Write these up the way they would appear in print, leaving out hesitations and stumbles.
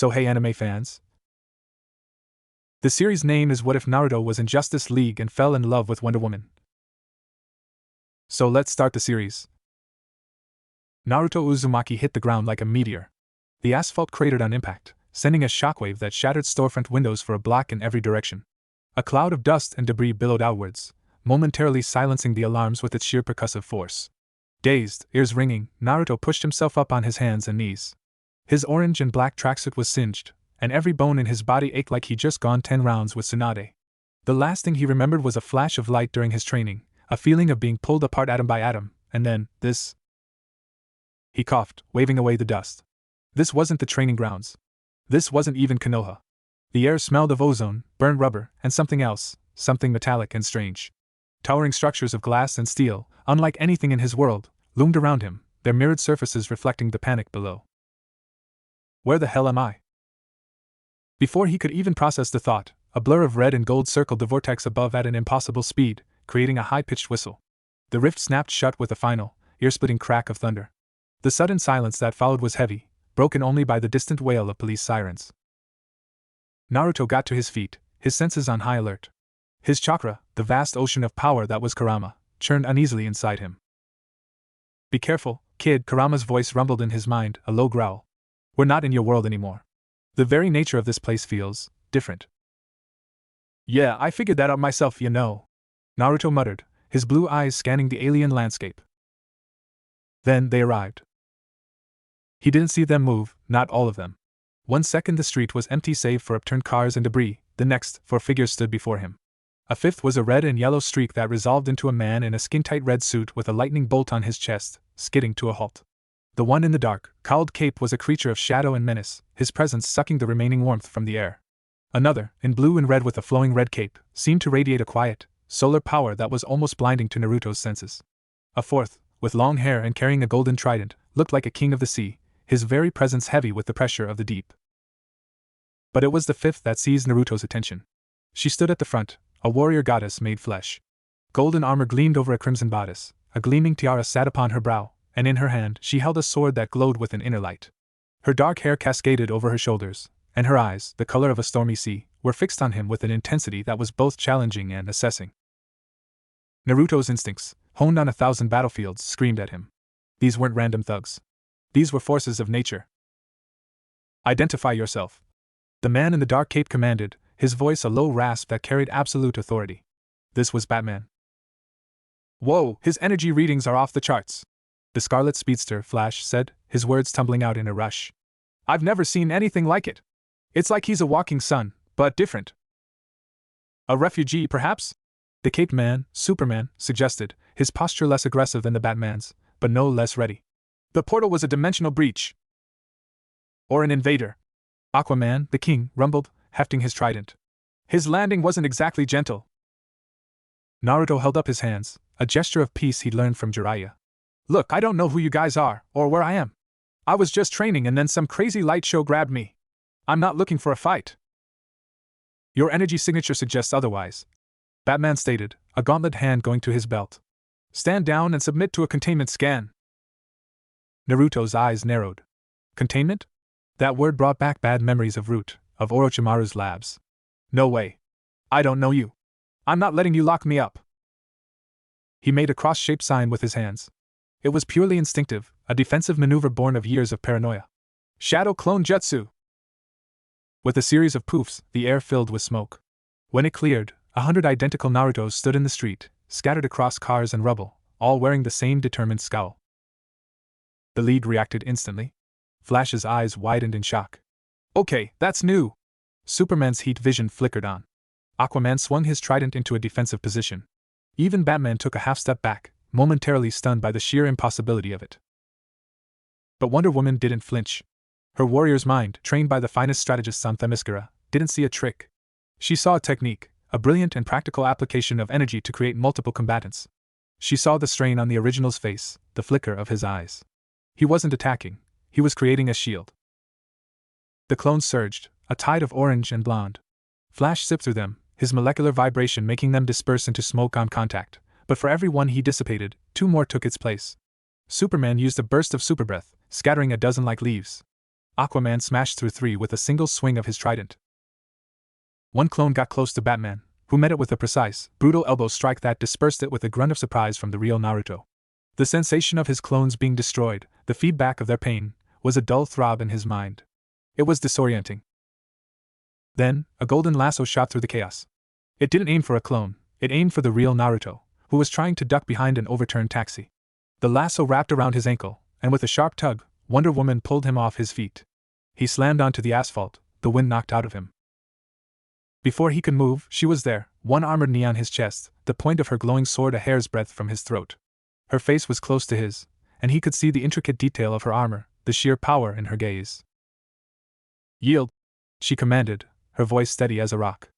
So hey anime fans. The series name is What If Naruto was in Justice League and fell in love with Wonder Woman. So let's start the series. Naruto Uzumaki hit the ground like a meteor. The asphalt cratered on impact, sending a shockwave that shattered storefront windows for a block in every direction. A cloud of dust and debris billowed outwards, momentarily silencing the alarms with its sheer percussive force. Dazed, ears ringing, Naruto pushed himself up on his hands and knees. His orange and black tracksuit was singed, and every bone in his body ached like he'd just gone 10 rounds with Tsunade. The last thing he remembered was a flash of light during his training, a feeling of being pulled apart atom by atom, and then, this. He coughed, waving away the dust. This wasn't the training grounds. This wasn't even Konoha. The air smelled of ozone, burnt rubber, and something else, something metallic and strange. Towering structures of glass and steel, unlike anything in his world, loomed around him, their mirrored surfaces reflecting the panic below. Where the hell am I? Before he could even process the thought, a blur of red and gold circled the vortex above at an impossible speed, creating a high-pitched whistle. The rift snapped shut with a final, ear-splitting crack of thunder. The sudden silence that followed was heavy, broken only by the distant wail of police sirens. Naruto got to his feet, his senses on high alert. His chakra, the vast ocean of power that was Kurama, churned uneasily inside him. Be careful, kid, Kurama's voice rumbled in his mind, a low growl. We're not in your world anymore. The very nature of this place feels different. Yeah, I figured that out myself, you know, Naruto muttered, his blue eyes scanning the alien landscape. Then they arrived. He didn't see them move, not all of them. 1 second the street was empty save for upturned cars and debris, the next, 4 figures stood before him. A fifth was a red and yellow streak that resolved into a man in a skin-tight red suit with a lightning bolt on his chest, skidding to a halt. The one in the dark, cowled cape was a creature of shadow and menace, his presence sucking the remaining warmth from the air. Another, in blue and red with a flowing red cape, seemed to radiate a quiet, solar power that was almost blinding to Naruto's senses. A fourth, with long hair and carrying a golden trident, looked like a king of the sea, his very presence heavy with the pressure of the deep. But it was the fifth that seized Naruto's attention. She stood at the front, a warrior goddess made flesh. Golden armor gleamed over a crimson bodice, a gleaming tiara sat upon her brow, and in her hand she held a sword that glowed with an inner light. Her dark hair cascaded over her shoulders, and her eyes, the color of a stormy sea, were fixed on him with an intensity that was both challenging and assessing. Naruto's instincts, honed on 1,000 battlefields, screamed at him. These weren't random thugs. These were forces of nature. Identify yourself. The man in the dark cape commanded, his voice a low rasp that carried absolute authority. This was Batman. Whoa, his energy readings are off the charts, the Scarlet Speedster, Flash, said, his words tumbling out in a rush. I've never seen anything like it. It's like he's a walking sun, but different. A refugee, perhaps? The caped man, Superman, suggested, his posture less aggressive than the Batman's, but no less ready. The portal was a dimensional breach. Or an invader. Aquaman, the king, rumbled, hefting his trident. His landing wasn't exactly gentle. Naruto held up his hands, a gesture of peace he'd learned from Jiraiya. Look, I don't know who you guys are, or where I am. I was just training and then some crazy light show grabbed me. I'm not looking for a fight. Your energy signature suggests otherwise, Batman stated, a gauntlet hand going to his belt. Stand down and submit to a containment scan. Naruto's eyes narrowed. Containment? That word brought back bad memories of Root, of Orochimaru's labs. No way. I don't know you. I'm not letting you lock me up. He made a cross-shaped sign with his hands. It was purely instinctive, a defensive maneuver born of years of paranoia. Shadow Clone Jutsu! With a series of poofs, the air filled with smoke. When it cleared, 100 identical Narutos stood in the street, scattered across cars and rubble, all wearing the same determined scowl. The League reacted instantly. Flash's eyes widened in shock. Okay, that's new! Superman's heat vision flickered on. Aquaman swung his trident into a defensive position. Even Batman took a half step back, momentarily stunned by the sheer impossibility of it. But Wonder Woman didn't flinch. Her warrior's mind, trained by the finest strategists on Themyscira, didn't see a trick. She saw a technique, a brilliant and practical application of energy to create multiple combatants. She saw the strain on the original's face, the flicker of his eyes. He wasn't attacking, he was creating a shield. The clones surged, a tide of orange and blonde. Flash sipped through them, his molecular vibration making them disperse into smoke on contact, but for every one he dissipated, 2 more took its place. Superman used a burst of superbreath, scattering a dozen like leaves. Aquaman smashed through 3 with a single swing of his trident. One clone got close to Batman, who met it with a precise, brutal elbow strike that dispersed it with a grunt of surprise from the real Naruto. The sensation of his clones being destroyed, the feedback of their pain, was a dull throb in his mind. It was disorienting. Then, a golden lasso shot through the chaos. It didn't aim for a clone, it aimed for the real Naruto, who was trying to duck behind an overturned taxi. The lasso wrapped around his ankle, and with a sharp tug, Wonder Woman pulled him off his feet. He slammed onto the asphalt, the wind knocked out of him. Before he could move, she was there, one armored knee on his chest, the point of her glowing sword a hair's breadth from his throat. Her face was close to his, and he could see the intricate detail of her armor, the sheer power in her gaze. "Yield," she commanded, her voice steady as a rock.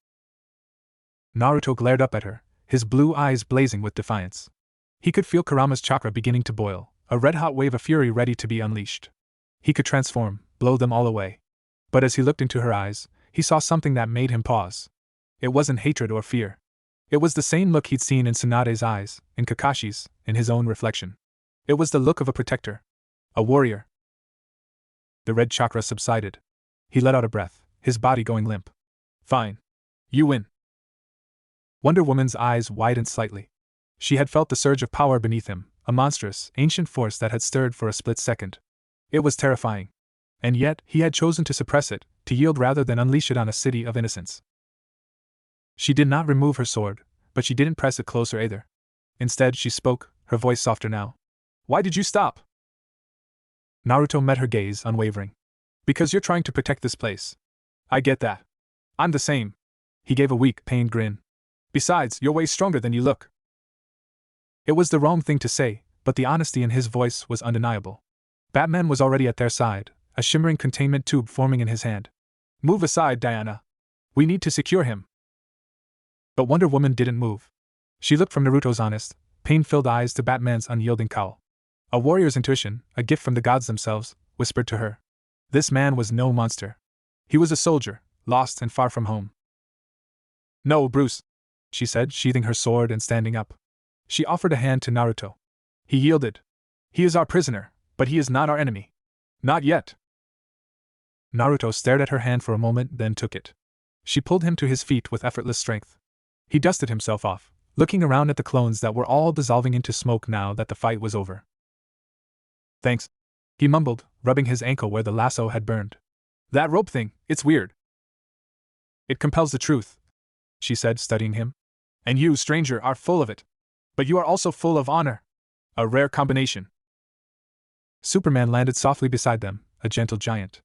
Naruto glared up at her, his blue eyes blazing with defiance. He could feel Kurama's chakra beginning to boil, a red-hot wave of fury ready to be unleashed. He could transform, blow them all away. But as he looked into her eyes, he saw something that made him pause. It wasn't hatred or fear. It was the same look he'd seen in Tsunade's eyes, in Kakashi's, in his own reflection. It was the look of a protector. A warrior. The red chakra subsided. He let out a breath, his body going limp. "Fine. You win." Wonder Woman's eyes widened slightly. She had felt the surge of power beneath him, a monstrous, ancient force that had stirred for a split second. It was terrifying. And yet, he had chosen to suppress it, to yield rather than unleash it on a city of innocents. She did not remove her sword, but she didn't press it closer either. Instead, she spoke, her voice softer now. "Why did you stop?" Naruto met her gaze, unwavering. "Because you're trying to protect this place. I get that. I'm the same." He gave a weak, pained grin. "Besides, you're way stronger than you look." It was the wrong thing to say, but the honesty in his voice was undeniable. Batman was already at their side, a shimmering containment tube forming in his hand. "Move aside, Diana. We need to secure him." But Wonder Woman didn't move. She looked from Naruto's honest, pain-filled eyes to Batman's unyielding cowl. A warrior's intuition, a gift from the gods themselves, whispered to her. This man was no monster. He was a soldier, lost and far from home. "No, Bruce," she said, sheathing her sword and standing up. She offered a hand to Naruto. He yielded. "He is our prisoner, but he is not our enemy. Not yet." Naruto stared at her hand for a moment, then took it. She pulled him to his feet with effortless strength. He dusted himself off, looking around at the clones that were all dissolving into smoke now that the fight was over. "Thanks," he mumbled, rubbing his ankle where the lasso had burned. "That rope thing, it's weird." "It compels the truth," she said, studying him. "And you, stranger, are full of it. But you are also full of honor. A rare combination." Superman landed softly beside them, a gentle giant.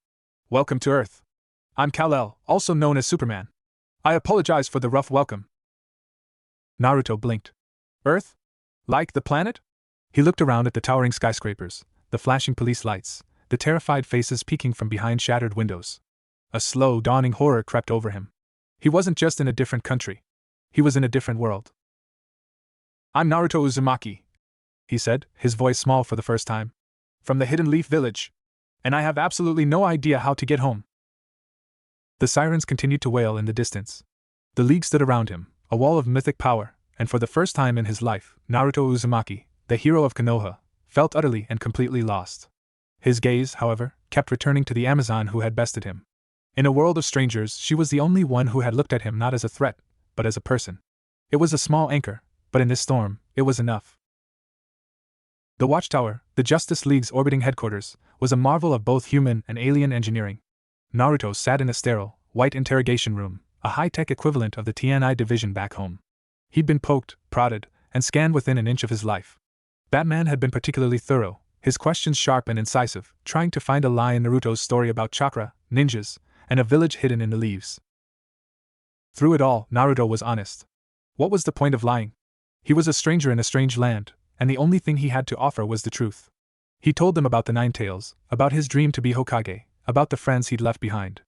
"Welcome to Earth. I'm Kal-El, also known as Superman. I apologize for the rough welcome." Naruto blinked. "Earth? Like the planet?" He looked around at the towering skyscrapers, the flashing police lights, the terrified faces peeking from behind shattered windows. A slow, dawning horror crept over him. He wasn't just in a different country. He was in a different world. "I'm Naruto Uzumaki," he said, his voice small for the first time. "From the Hidden Leaf Village. And I have absolutely no idea how to get home." The sirens continued to wail in the distance. The League stood around him, a wall of mythic power, and for the first time in his life, Naruto Uzumaki, the hero of Konoha, felt utterly and completely lost. His gaze, however, kept returning to the Amazon who had bested him. In a world of strangers, she was the only one who had looked at him not as a threat, but as a person. It was a small anchor, but in this storm, it was enough. The Watchtower, the Justice League's orbiting headquarters, was a marvel of both human and alien engineering. Naruto sat in a sterile, white interrogation room, a high-tech equivalent of the TNI division back home. He'd been poked, prodded, and scanned within an inch of his life. Batman had been particularly thorough, his questions sharp and incisive, trying to find a lie in Naruto's story about chakra, ninjas, and a village hidden in the leaves. Through it all, Naruto was honest. What was the point of lying? He was a stranger in a strange land, and the only thing he had to offer was the truth. He told them about the Nine Tails, about his dream to be Hokage, about the friends he'd left behind.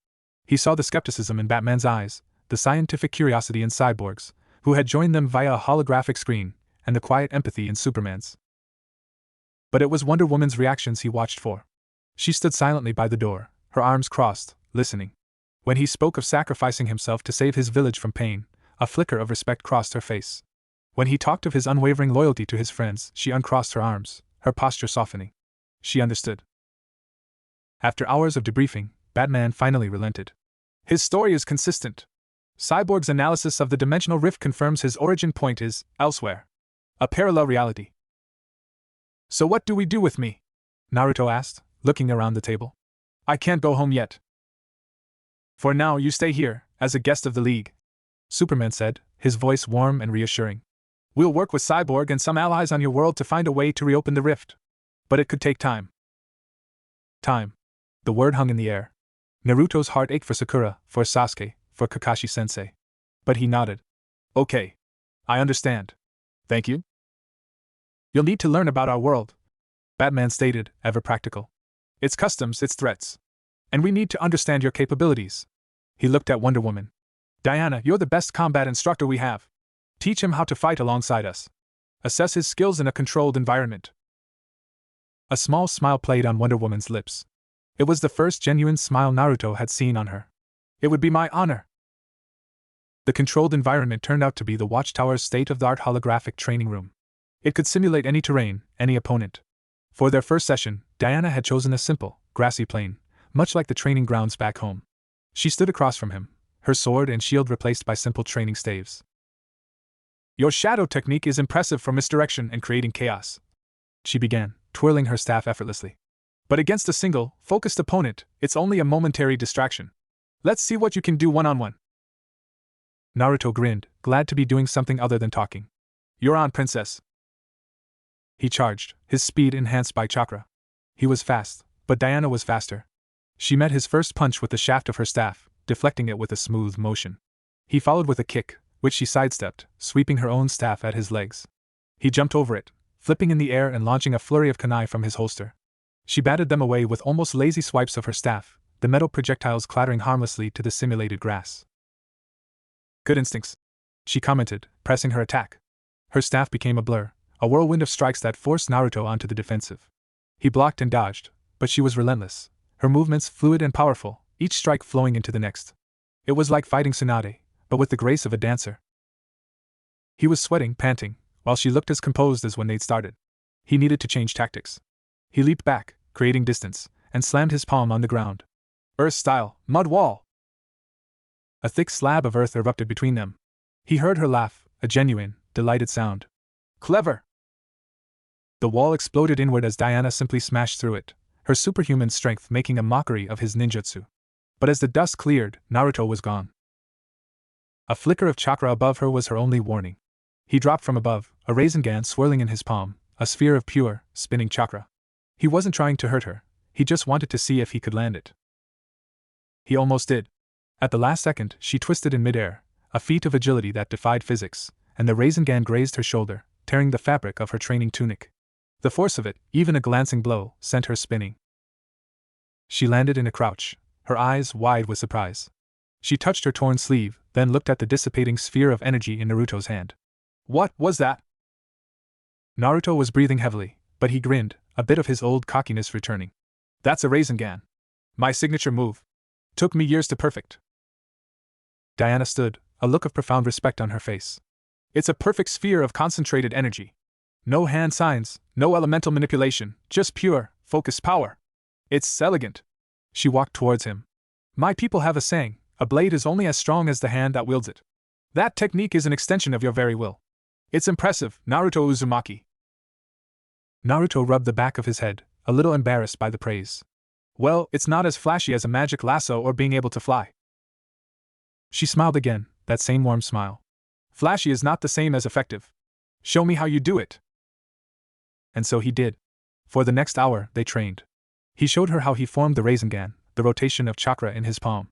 He saw the skepticism in Batman's eyes, the scientific curiosity in Cyborg's, who had joined them via a holographic screen, and the quiet empathy in Superman's. But it was Wonder Woman's reactions he watched for. She stood silently by the door, her arms crossed, listening. When he spoke of sacrificing himself to save his village from pain, a flicker of respect crossed her face. When he talked of his unwavering loyalty to his friends, she uncrossed her arms, her posture softening. She understood. After hours of debriefing, Batman finally relented. His story is consistent. Cyborg's analysis of the dimensional rift confirms his origin point is elsewhere. A parallel reality. So what do we do with me? Naruto asked, looking around the table. I can't go home yet. For now, you stay here, as a guest of the League, Superman said, his voice warm and reassuring. We'll work with Cyborg and some allies on your world to find a way to reopen the rift. But it could take time. Time. The word hung in the air. Naruto's heart ached for Sakura, for Sasuke, for Kakashi-sensei. But he nodded. Okay. I understand. Thank you. You'll need to learn about our world, Batman stated, ever practical. Its customs, its threats. And we need to understand your capabilities. He looked at Wonder Woman. Diana, you're the best combat instructor we have. Teach him how to fight alongside us. Assess his skills in a controlled environment. A small smile played on Wonder Woman's lips. It was the first genuine smile Naruto had seen on her. It would be my honor. The controlled environment turned out to be the Watchtower's state-of-the-art holographic training room. It could simulate any terrain, any opponent. For their first session, Diana had chosen a simple, grassy plain, much like the training grounds back home. She stood across from him, her sword and shield replaced by simple training staves. Your shadow technique is impressive for misdirection and creating chaos, she began, twirling her staff effortlessly. But against a single, focused opponent, it's only a momentary distraction. Let's see what you can do one-on-one. Naruto grinned, glad to be doing something other than talking. You're on, princess. He charged, his speed enhanced by chakra. He was fast, but Diana was faster. She met his first punch with the shaft of her staff, deflecting it with a smooth motion. He followed with a kick, which she sidestepped, sweeping her own staff at his legs. He jumped over it, flipping in the air and launching a flurry of kunai from his holster. She batted them away with almost lazy swipes of her staff, the metal projectiles clattering harmlessly to the simulated grass. Good instincts, she commented, pressing her attack. Her staff became a blur, a whirlwind of strikes that forced Naruto onto the defensive. He blocked and dodged, but she was relentless, her movements fluid and powerful, each strike flowing into the next. It was like fighting Tsunade, but with the grace of a dancer. He was sweating, panting, while she looked as composed as when they'd started. He needed to change tactics. He leaped back, creating distance, and slammed his palm on the ground. Earth-style, mud wall! A thick slab of earth erupted between them. He heard her laugh, a genuine, delighted sound. Clever! The wall exploded inward as Diana simply smashed through it, her superhuman strength making a mockery of his ninjutsu. But as the dust cleared, Naruto was gone. A flicker of chakra above her was her only warning. He dropped from above, a Rasengan swirling in his palm, a sphere of pure, spinning chakra. He wasn't trying to hurt her, he just wanted to see if he could land it. He almost did. At the last second, she twisted in midair, a feat of agility that defied physics, and the Rasengan grazed her shoulder, tearing the fabric of her training tunic. The force of it, even a glancing blow, sent her spinning. She landed in a crouch, her eyes wide with surprise. She touched her torn sleeve, then looked at the dissipating sphere of energy in Naruto's hand. What was that? Naruto was breathing heavily, but he grinned, a bit of his old cockiness returning. That's a Rasengan. My signature move. Took me years to perfect. Diana stood, a look of profound respect on her face. It's a perfect sphere of concentrated energy. No hand signs, no elemental manipulation, just pure, focused power. It's elegant. She walked towards him. My people have a saying, a blade is only as strong as the hand that wields it. That technique is an extension of your very will. It's impressive, Naruto Uzumaki. Naruto rubbed the back of his head, a little embarrassed by the praise. Well, it's not as flashy as a magic lasso or being able to fly. She smiled again, that same warm smile. Flashy is not the same as effective. Show me how you do it. And so he did. For the next hour, they trained. He showed her how he formed the Rasengan, the rotation of chakra in his palm.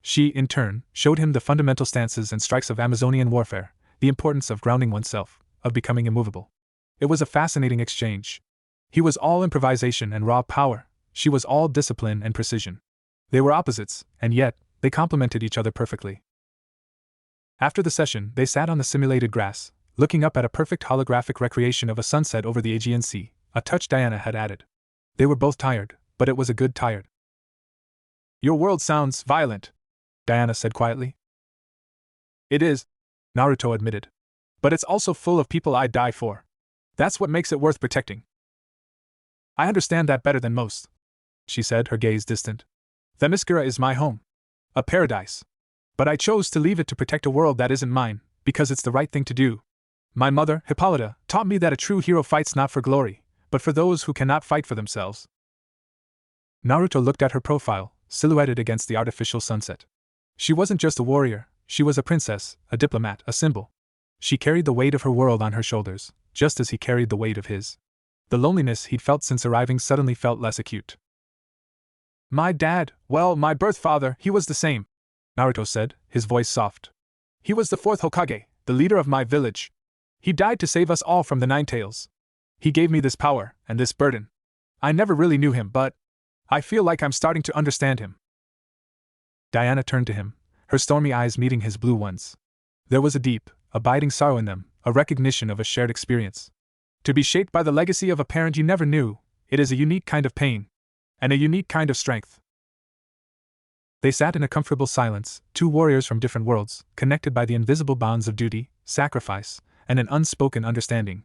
She, in turn, showed him the fundamental stances and strikes of Amazonian warfare, the importance of grounding oneself, of becoming immovable. It was a fascinating exchange. He was all improvisation and raw power, she was all discipline and precision. They were opposites, and yet, they complemented each other perfectly. After the session, they sat on the simulated grass, looking up at a perfect holographic recreation of a sunset over the Aegean Sea, a touch Diana had added. They were both tired, but it was a good tired. Your world sounds violent, Diana said quietly. It is, Naruto admitted. But it's also full of people I'd die for. That's what makes it worth protecting. I understand that better than most. she said, her gaze distant. Themyscira is my home. A paradise. But I chose to leave it to protect a world that isn't mine, because it's the right thing to do. My mother, Hippolyta, taught me that a true hero fights not for glory, but for those who cannot fight for themselves. Naruto looked at her profile, silhouetted against the artificial sunset. She wasn't just a warrior, she was a princess, a diplomat, a symbol. She carried the weight of her world on her shoulders, just as he carried the weight of his. The loneliness he'd felt since arriving suddenly felt less acute. My dad, well, my birth father, he was the same, Naruto said, his voice soft. He was the fourth Hokage, the leader of my village. He died to save us all from the Nine Tails. He gave me this power, and this burden. I never really knew him, but I feel like I'm starting to understand him. Diana turned to him, her stormy eyes meeting his blue ones. There was a deep, abiding sorrow in them, a recognition of a shared experience. To be shaped by the legacy of a parent you never knew, it is a unique kind of pain. And a unique kind of strength. They sat in a comfortable silence, two warriors from different worlds, connected by the invisible bonds of duty, sacrifice, and an unspoken understanding.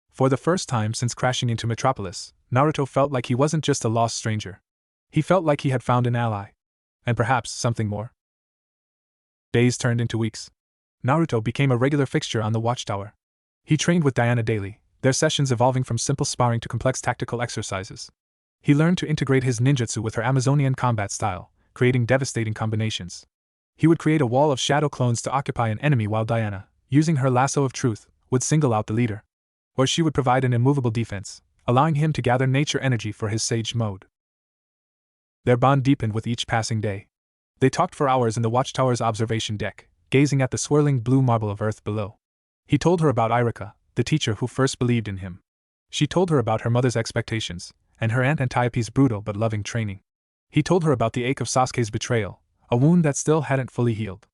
For the first time since crashing into Metropolis, Naruto felt like he wasn't just a lost stranger. He felt like he had found an ally. And perhaps something more. Days turned into weeks. Naruto became a regular fixture on the Watchtower. He trained with Diana daily, their sessions evolving from simple sparring to complex tactical exercises. He learned to integrate his ninjutsu with her Amazonian combat style, creating devastating combinations. He would create a wall of shadow clones to occupy an enemy while Diana, using her lasso of truth, would single out the leader. Or she would provide an immovable defense, allowing him to gather nature energy for his sage mode. Their bond deepened with each passing day. They talked for hours in the Watchtower's observation deck, gazing at the swirling blue marble of Earth below. He told her about Irika, the teacher who first believed in him. She told her about her mother's expectations, and her aunt Antiope's brutal but loving training. He told her about the ache of Sasuke's betrayal, a wound that still hadn't fully healed.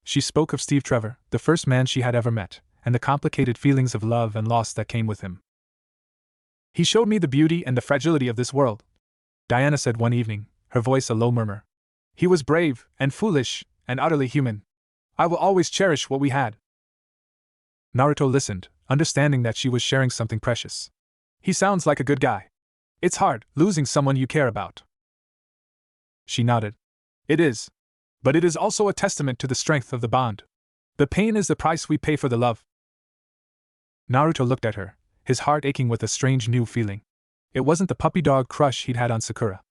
She spoke of Steve Trevor, the first man she had ever met, and the complicated feelings of love and loss that came with him. He showed me the beauty and the fragility of this world, Diana said one evening, her voice a low murmur. He was brave, and foolish, and utterly human. I will always cherish what we had. Naruto listened, understanding that she was sharing something precious. He sounds like a good guy. It's hard, losing someone you care about. She nodded. It is. But it is also a testament to the strength of the bond. The pain is the price we pay for the love. Naruto looked at her, his heart aching with a strange new feeling. It wasn't the puppy dog crush he'd had on Sakura.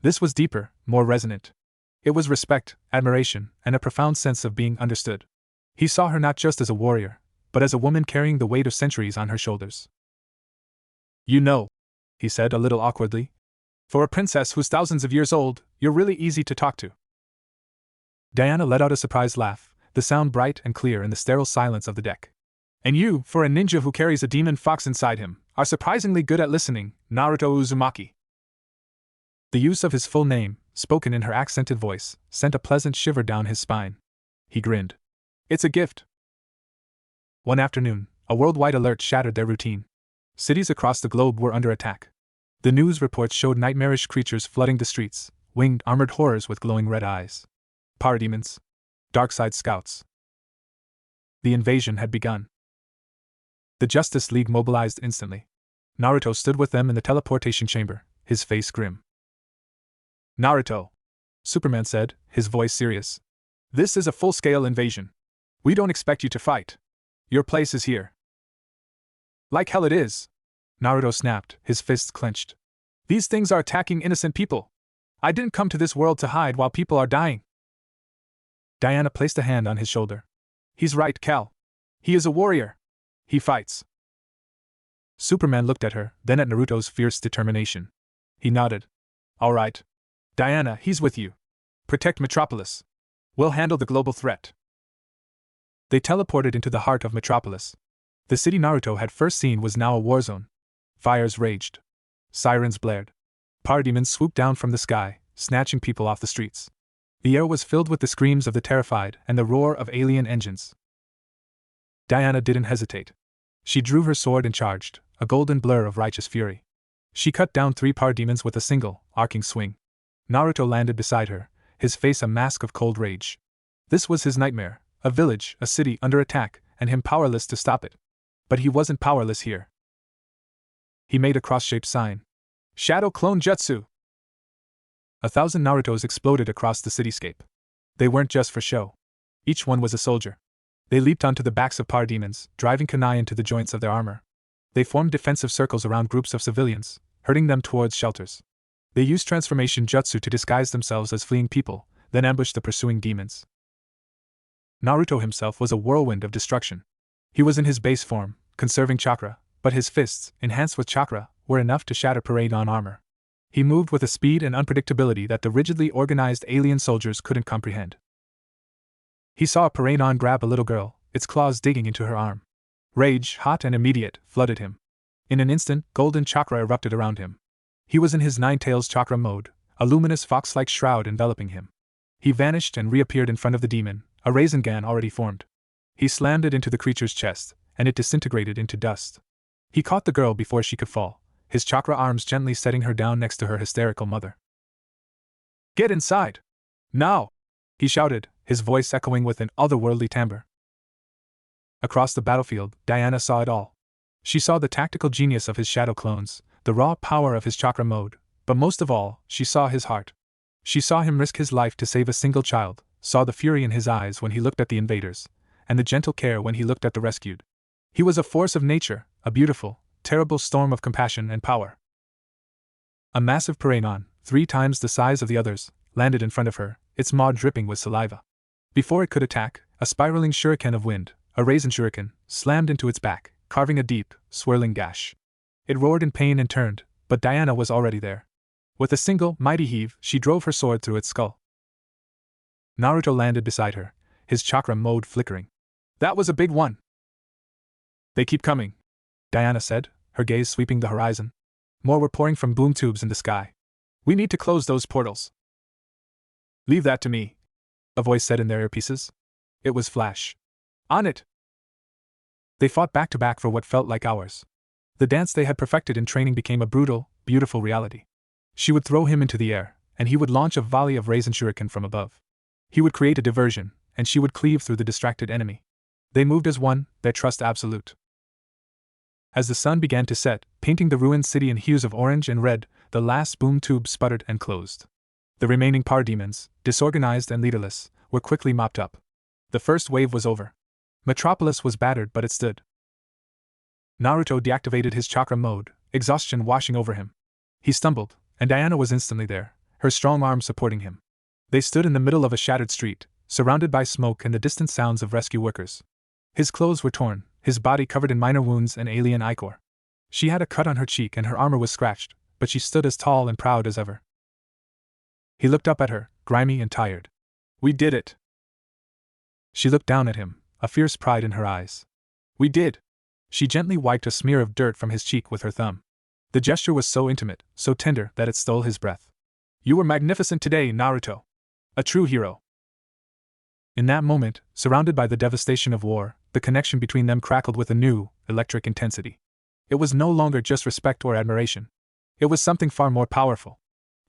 This was deeper, more resonant. It was respect, admiration, and a profound sense of being understood. He saw her not just as a warrior, but as a woman carrying the weight of centuries on her shoulders. You know, he said a little awkwardly. For a princess who's thousands of years old, you're really easy to talk to. Diana let out a surprised laugh, the sound bright and clear in the sterile silence of the deck. And you, for a ninja who carries a demon fox inside him, are surprisingly good at listening, Naruto Uzumaki. The use of his full name, spoken in her accented voice, sent a pleasant shiver down his spine. He grinned. It's a gift. One afternoon, a worldwide alert shattered their routine. Cities across the globe were under attack. The news reports showed nightmarish creatures flooding the streets, winged armored horrors with glowing red eyes. Parademons. Darkseid scouts. The invasion had begun. The Justice League mobilized instantly. Naruto stood with them in the teleportation chamber, his face grim. Naruto, Superman said, his voice serious. This is a full-scale invasion. We don't expect you to fight. Your place is here. Like hell it is, Naruto snapped, his fists clenched. These things are attacking innocent people. I didn't come to this world to hide while people are dying. Diana placed a hand on his shoulder. He's right, Cal. He is a warrior. He fights. Superman looked at her, then at Naruto's fierce determination. He nodded. All right. Diana, he's with you. Protect Metropolis. We'll handle the global threat. They teleported into the heart of Metropolis. The city Naruto had first seen was now a war zone. Fires raged. Sirens blared. Parademons swooped down from the sky, snatching people off the streets. The air was filled with the screams of the terrified and the roar of alien engines. Diana didn't hesitate. She drew her sword and charged, a golden blur of righteous fury. She cut down 3 parademons with a single, arcing swing. Naruto landed beside her, his face a mask of cold rage. This was his nightmare, a village, a city under attack, and him powerless to stop it. But he wasn't powerless here. He made a cross-shaped sign. Shadow Clone Jutsu! 1,000 Narutos exploded across the cityscape. They weren't just for show. Each one was a soldier. They leaped onto the backs of parademons, driving kunai into the joints of their armor. They formed defensive circles around groups of civilians, herding them towards shelters. They used transformation jutsu to disguise themselves as fleeing people, then ambushed the pursuing demons. Naruto himself was a whirlwind of destruction. He was in his base form, conserving chakra, but his fists, enhanced with chakra, were enough to shatter parade-on armor. He moved with a speed and unpredictability that the rigidly organized alien soldiers couldn't comprehend. He saw a parade-on grab a little girl, its claws digging into her arm. Rage, hot and immediate, flooded him. In an instant, golden chakra erupted around him. He was in his nine-tails chakra mode, a luminous fox-like shroud enveloping him. He vanished and reappeared in front of the demon, a Rasengan already formed. He slammed it into the creature's chest, and it disintegrated into dust. He caught the girl before she could fall, his chakra arms gently setting her down next to her hysterical mother. "Get inside! Now!" he shouted, his voice echoing with an otherworldly timbre. Across the battlefield, Diana saw it all. She saw the tactical genius of his shadow clones, the raw power of his chakra mode, but most of all, she saw his heart. She saw him risk his life to save a single child, saw the fury in his eyes when he looked at the invaders, and the gentle care when he looked at the rescued. He was a force of nature, a beautiful, terrible storm of compassion and power. A massive Paranon, 3 times the size of the others, landed in front of her, its maw dripping with saliva. Before it could attack, a spiraling shuriken of wind, a raisin shuriken, slammed into its back, carving a deep, swirling gash. It roared in pain and turned, but Diana was already there. With a single, mighty heave, she drove her sword through its skull. Naruto landed beside her, his chakra mode flickering. "That was a big one." "They keep coming," Diana said, her gaze sweeping the horizon. More were pouring from boom tubes in the sky. "We need to close those portals." "Leave that to me," a voice said in their earpieces. It was Flash. "On it!" They fought back to back for what felt like hours. The dance they had perfected in training became a brutal, beautiful reality. She would throw him into the air, and he would launch a volley of raisin shuriken from above. He would create a diversion, and she would cleave through the distracted enemy. They moved as one, their trust absolute. As the sun began to set, painting the ruined city in hues of orange and red, the last boom tube sputtered and closed. The remaining parademons, disorganized and leaderless, were quickly mopped up. The first wave was over. Metropolis was battered, but it stood. Naruto deactivated his chakra mode, exhaustion washing over him. He stumbled, and Diana was instantly there, her strong arms supporting him. They stood in the middle of a shattered street, surrounded by smoke and the distant sounds of rescue workers. His clothes were torn, his body covered in minor wounds and alien ichor. She had a cut on her cheek and her armor was scratched, but she stood as tall and proud as ever. He looked up at her, grimy and tired. "We did it." She looked down at him, a fierce pride in her eyes. "We did." She gently wiped a smear of dirt from his cheek with her thumb. The gesture was so intimate, so tender that it stole his breath. "You were magnificent today, Naruto. A true hero." In that moment, surrounded by the devastation of war, the connection between them crackled with a new, electric intensity. It was no longer just respect or admiration. It was something far more powerful.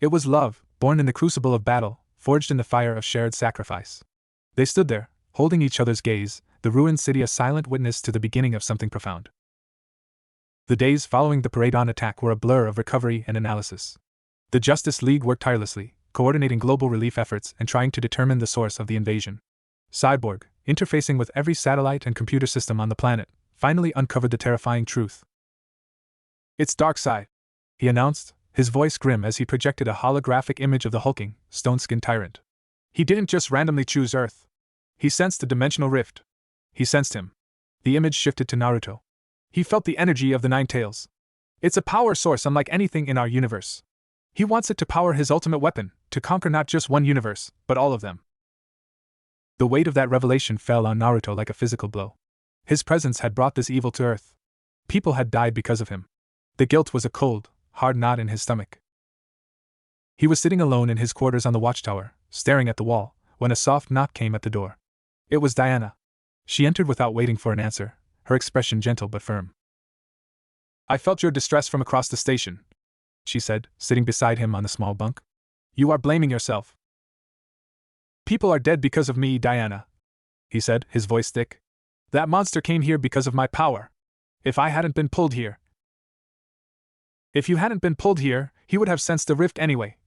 It was love, born in the crucible of battle, forged in the fire of shared sacrifice. They stood there, holding each other's gaze, the ruined city a silent witness to the beginning of something profound. The days following the Paragon attack were a blur of recovery and analysis. The Justice League worked tirelessly, coordinating global relief efforts and trying to determine the source of the invasion. Cyborg, interfacing with every satellite and computer system on the planet, finally uncovered the terrifying truth. "It's Darkseid," he announced, his voice grim as he projected a holographic image of the hulking, stone-skinned tyrant. "He didn't just randomly choose Earth. He sensed the dimensional rift. He sensed him." The image shifted to Naruto. "He felt the energy of the Nine Tails. It's a power source unlike anything in our universe. He wants it to power his ultimate weapon, to conquer not just one universe, but all of them." The weight of that revelation fell on Naruto like a physical blow. His presence had brought this evil to Earth. People had died because of him. The guilt was a cold, hard knot in his stomach. He was sitting alone in his quarters on the Watchtower, staring at the wall, when a soft knock came at the door. It was Diana. She entered without waiting for an answer, her expression gentle but firm. "I felt your distress from across the station," she said, sitting beside him on the small bunk. "You are blaming yourself." "People are dead because of me, Diana," he said, his voice thick. "That monster came here because of my power. If I hadn't been pulled here..." "If you hadn't been pulled here, he would have sensed the rift anyway,"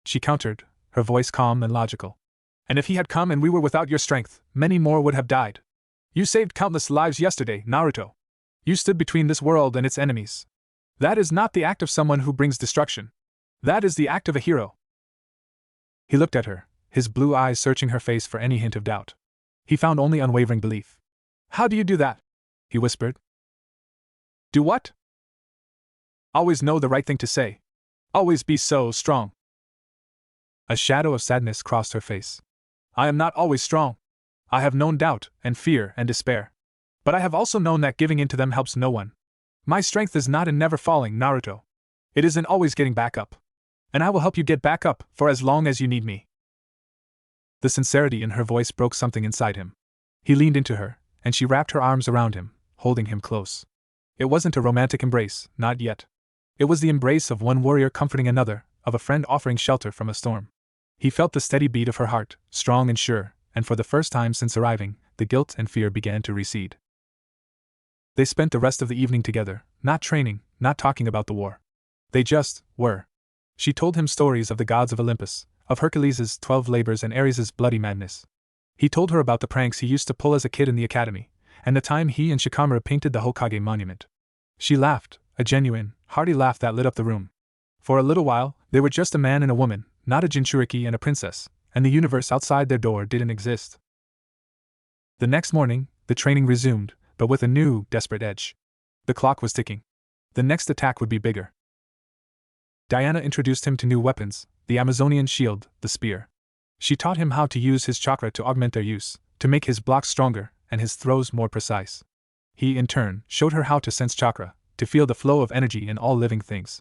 she countered, her voice calm and logical. And if he had come and we were without your strength, many more would have died. You saved countless lives yesterday, Naruto. You stood between this world and its enemies. That is not the act of someone who brings destruction. That is the act of a hero. He looked at her, his blue eyes searching her face for any hint of doubt. He found only unwavering belief. How do you do that? He whispered. Do what? Always know the right thing to say. Always be so strong. A shadow of sadness crossed her face. I am not always strong. I have known doubt, and fear, and despair. But I have also known that giving in to them helps no one. My strength is not in never falling, Naruto. It is in always getting back up. And I will help you get back up, for as long as you need me. The sincerity in her voice broke something inside him. He leaned into her, and she wrapped her arms around him, holding him close. It wasn't a romantic embrace, not yet. It was the embrace of one warrior comforting another, of a friend offering shelter from a storm. He felt the steady beat of her heart, strong and sure, and for the first time since arriving, the guilt and fear began to recede. They spent the rest of the evening together, not training, not talking about the war. They just were. She told him stories of the gods of Olympus, of Hercules' 12 labors and Ares' bloody madness. He told her about the pranks he used to pull as a kid in the academy, and the time he and Shikamaru painted the Hokage monument. She laughed, a genuine, hearty laugh that lit up the room. For a little while, they were just a man and a woman, not a Jinchuriki and a princess, and the universe outside their door didn't exist. The next morning, the training resumed, but with a new, desperate edge. The clock was ticking. The next attack would be bigger. Diana introduced him to new weapons, the Amazonian shield, the spear. She taught him how to use his chakra to augment their use, to make his blocks stronger and his throws more precise. He, in turn, showed her how to sense chakra, to feel the flow of energy in all living things.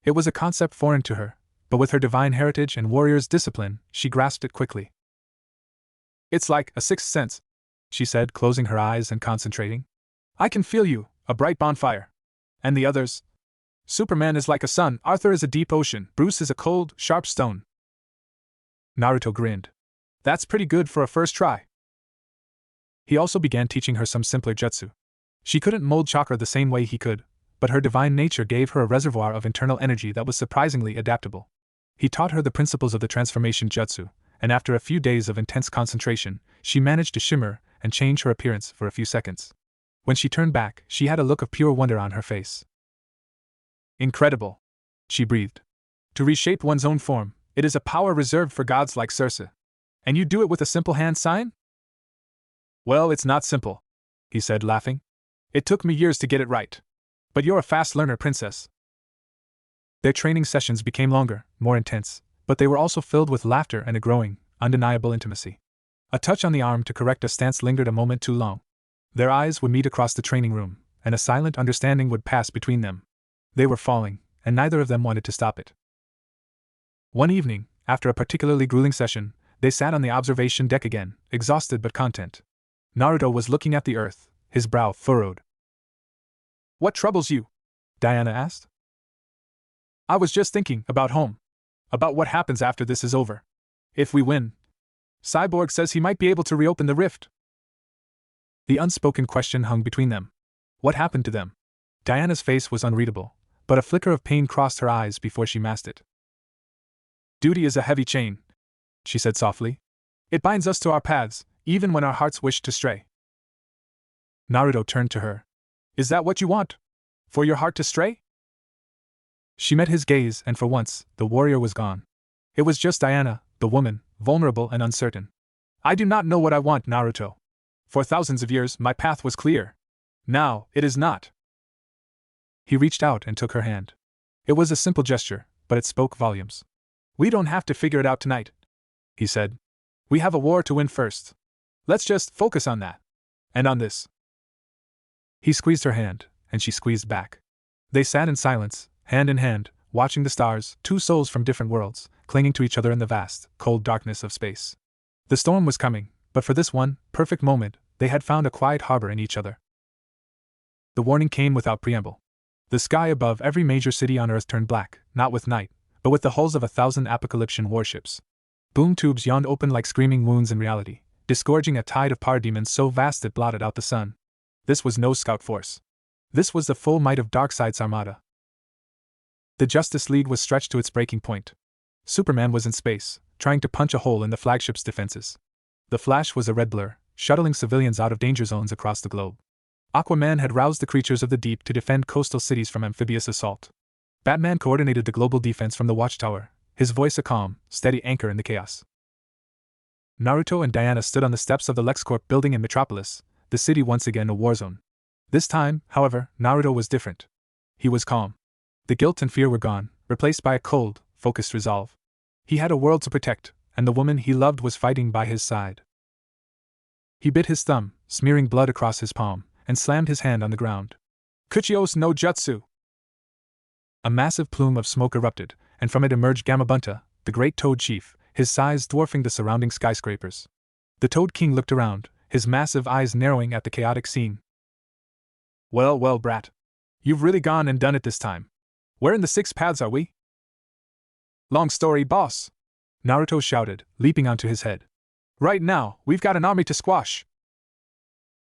It was a concept foreign to her, but with her divine heritage and warrior's discipline, she grasped it quickly. It's like a sixth sense, she said, closing her eyes and concentrating. I can feel you, a bright bonfire. And the others? Superman is like a sun, Arthur is a deep ocean, Bruce is a cold, sharp stone. Naruto grinned. That's pretty good for a first try. He also began teaching her some simpler jutsu. She couldn't mold chakra the same way he could, but her divine nature gave her a reservoir of internal energy that was surprisingly adaptable. He taught her the principles of the transformation jutsu, and after a few days of intense concentration, she managed to shimmer and change her appearance for a few seconds. When she turned back, she had a look of pure wonder on her face. Incredible, she breathed. To reshape one's own form, it is a power reserved for gods like Circe. And you do it with a simple hand sign? Well, it's not simple, he said, laughing. It took me years to get it right. But you're a fast learner, princess. Their training sessions became longer, more intense, but they were also filled with laughter and a growing, undeniable intimacy. A touch on the arm to correct a stance lingered a moment too long. Their eyes would meet across the training room, and a silent understanding would pass between them. They were falling, and neither of them wanted to stop it. One evening, after a particularly grueling session, they sat on the observation deck again, exhausted but content. Naruto was looking at the earth, his brow furrowed. What troubles you? Diana asked. I was just thinking about home. About what happens after this is over. If we win. Cyborg says he might be able to reopen the rift. The unspoken question hung between them. What happened to them? Diana's face was unreadable, but a flicker of pain crossed her eyes before she masked it. Duty is a heavy chain, she said softly. It binds us to our paths, even when our hearts wish to stray. Naruto turned to her. Is that what you want? For your heart to stray? She met his gaze, and for once, the warrior was gone. It was just Diana, the woman, vulnerable and uncertain. I do not know what I want, Naruto. For thousands of years, my path was clear. Now, it is not. He reached out and took her hand. It was a simple gesture, but it spoke volumes. We don't have to figure it out tonight, he said. We have a war to win first. Let's just focus on that. And on this. He squeezed her hand, and she squeezed back. They sat in silence, hand in hand, watching the stars, two souls from different worlds, clinging to each other in the vast, cold darkness of space. The storm was coming, but for this one, perfect moment, they had found a quiet harbor in each other. The warning came without preamble. The sky above every major city on Earth turned black, not with night, but with the hulls of 1,000 apocalyptic warships. Boom tubes yawned open like screaming wounds in reality, disgorging a tide of parademons so vast it blotted out the sun. This was no scout force. This was the full might of Darkseid's armada. The Justice League was stretched to its breaking point. Superman was in space, trying to punch a hole in the flagship's defenses. The Flash was a red blur, shuttling civilians out of danger zones across the globe. Aquaman had roused the creatures of the deep to defend coastal cities from amphibious assault. Batman coordinated the global defense from the Watchtower, his voice a calm, steady anchor in the chaos. Naruto and Diana stood on the steps of the LexCorp building in Metropolis, the city once again a war zone. This time, however, Naruto was different. He was calm. The guilt and fear were gone, replaced by a cold, focused resolve. He had a world to protect, and the woman he loved was fighting by his side. He bit his thumb, smearing blood across his palm, and slammed his hand on the ground. Kuchios no Jutsu! A massive plume of smoke erupted, and from it emerged Gamabunta, the great Toad Chief, his size dwarfing the surrounding skyscrapers. The Toad King looked around, his massive eyes narrowing at the chaotic scene. Well, well, brat. You've really gone and done it this time. Where in the six paths are we? Long story, boss, Naruto shouted, leaping onto his head. Right now, we've got an army to squash.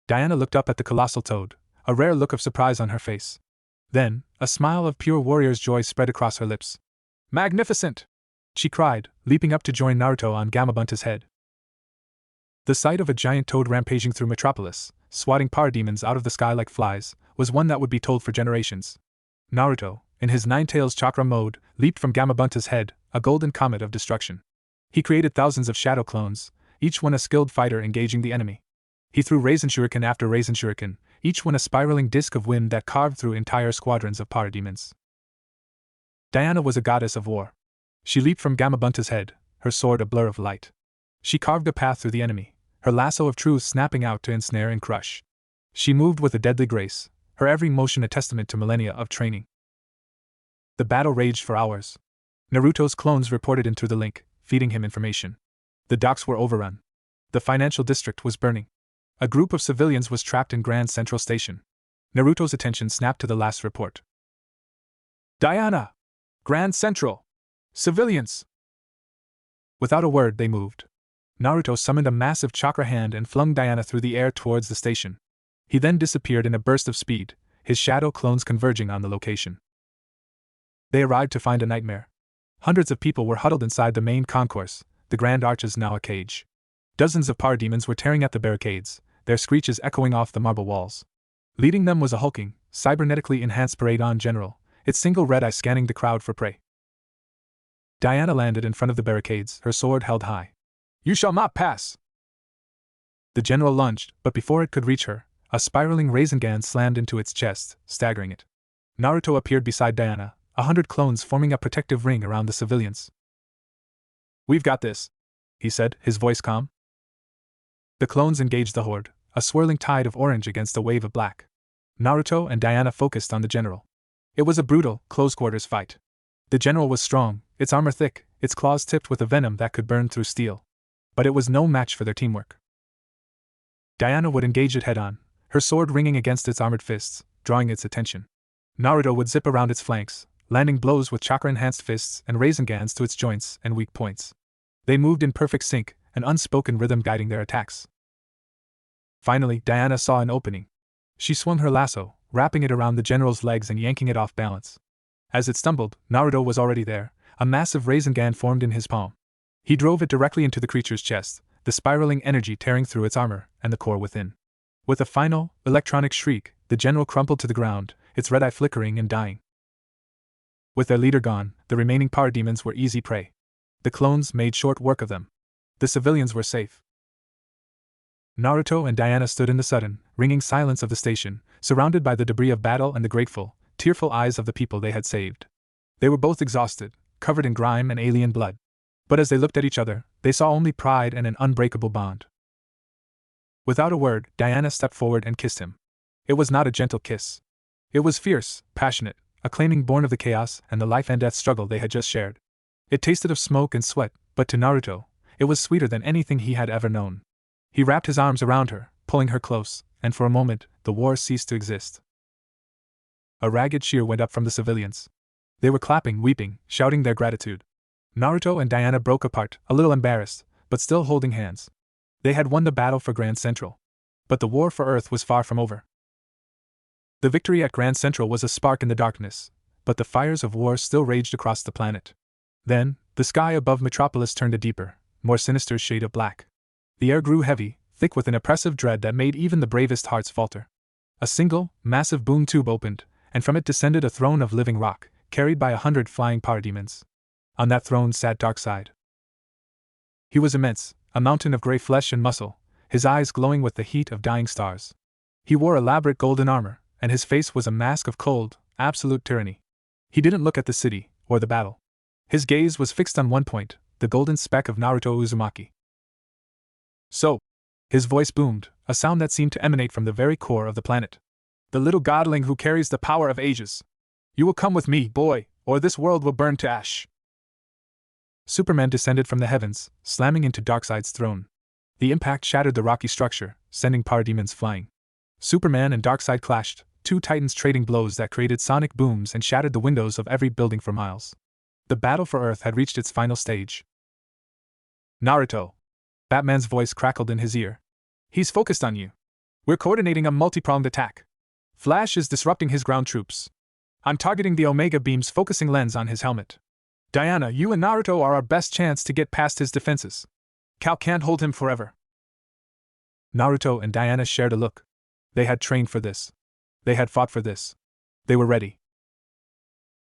Diana looked up at the colossal toad, a rare look of surprise on her face. Then, a smile of pure warrior's joy spread across her lips. Magnificent! She cried, leaping up to join Naruto on Gamabunta's head. The sight of a giant toad rampaging through Metropolis, swatting parademons out of the sky like flies, was one that would be told for generations. Naruto, in his Nine-Tails chakra mode, leaped from Gamabunta's head, a golden comet of destruction. He created thousands of shadow clones, each one a skilled fighter engaging the enemy. He threw Raisin Shuriken after Raisin Shuriken, each one a spiraling disk of wind that carved through entire squadrons of parademons. Diana was a goddess of war. She leaped from Gamabunta's head, her sword a blur of light. She carved a path through the enemy, her lasso of truce snapping out to ensnare and crush. She moved with a deadly grace, her every motion a testament to millennia of training. The battle raged for hours. Naruto's clones reported in through the link, feeding him information. The docks were overrun. The financial district was burning. A group of civilians was trapped in Grand Central Station. Naruto's attention snapped to the last report. Diana! Grand Central! Civilians! Without a word, they moved. Naruto summoned a massive chakra hand and flung Diana through the air towards the station. He then disappeared in a burst of speed, his shadow clones converging on the location. They arrived to find a nightmare. Hundreds of people were huddled inside the main concourse, the grand arches now a cage. Dozens of parademons were tearing at the barricades, their screeches echoing off the marble walls. Leading them was a hulking, cybernetically enhanced parade-on general, its single red eye scanning the crowd for prey. Diana landed in front of the barricades, her sword held high. You shall not pass! The general lunged, but before it could reach her, a spiraling Rasengan slammed into its chest, staggering it. Naruto appeared beside Diana, 100 clones forming a protective ring around the civilians. We've got this, he said, his voice calm. The clones engaged the horde, a swirling tide of orange against a wave of black. Naruto and Diana focused on the general. It was a brutal, close-quarters fight. The general was strong, its armor thick, its claws tipped with a venom that could burn through steel. But it was no match for their teamwork. Diana would engage it head-on, her sword ringing against its armored fists, drawing its attention. Naruto would zip around its flanks, landing blows with chakra-enhanced fists and Rasengans to its joints and weak points. They moved in perfect sync, an unspoken rhythm guiding their attacks. Finally, Diana saw an opening. She swung her lasso, wrapping it around the general's legs and yanking it off balance. As it stumbled, Naruto was already there, a massive Rasengan formed in his palm. He drove it directly into the creature's chest, the spiraling energy tearing through its armor and the core within. With a final, electronic shriek, the general crumpled to the ground, its red eye flickering and dying. With their leader gone, the remaining parademons were easy prey. The clones made short work of them. The civilians were safe. Naruto and Diana stood in the sudden, ringing silence of the station, surrounded by the debris of battle and the grateful, tearful eyes of the people they had saved. They were both exhausted, covered in grime and alien blood. But as they looked at each other, they saw only pride and an unbreakable bond. Without a word, Diana stepped forward and kissed him. It was not a gentle kiss. It was fierce, passionate, a claiming born of the chaos and the life and death struggle they had just shared. It tasted of smoke and sweat, but to Naruto, it was sweeter than anything he had ever known. He wrapped his arms around her, pulling her close, and for a moment, the war ceased to exist. A ragged cheer went up from the civilians. They were clapping, weeping, shouting their gratitude. Naruto and Diana broke apart, a little embarrassed, but still holding hands. They had won the battle for Grand Central. But the war for Earth was far from over. The victory at Grand Central was a spark in the darkness, but the fires of war still raged across the planet. Then, The sky above Metropolis turned a deeper, more sinister shade of black. The air grew heavy, thick with an oppressive dread that made even the bravest hearts falter. A single, massive boom tube opened, and from it descended a throne of living rock, carried by 100 flying parademons. On that throne sat Darkseid. He was immense, a mountain of gray flesh and muscle, his eyes glowing with the heat of dying stars. He wore elaborate golden armor, and his face was a mask of cold, absolute tyranny. He didn't look at the city, or the battle. His gaze was fixed on one point, the golden speck of Naruto Uzumaki. So, his voice boomed, a sound that seemed to emanate from the very core of the planet. The little godling who carries the power of ages. You will come with me, boy, or this world will burn to ash. Superman descended from the heavens, slamming into Darkseid's throne. The impact shattered the rocky structure, sending parademons flying. Superman and Darkseid clashed, two titans trading blows that created sonic booms and shattered the windows of every building for miles. The battle for Earth had reached its final stage. Naruto. Batman's voice crackled in his ear. He's focused on you. We're coordinating a multi-pronged attack. Flash is disrupting his ground troops. I'm targeting the Omega Beam's focusing lens on his helmet. Diana, you and Naruto are our best chance to get past his defenses. Cal can't hold him forever. Naruto and Diana shared a look. They had trained for this. They had fought for this. They were ready.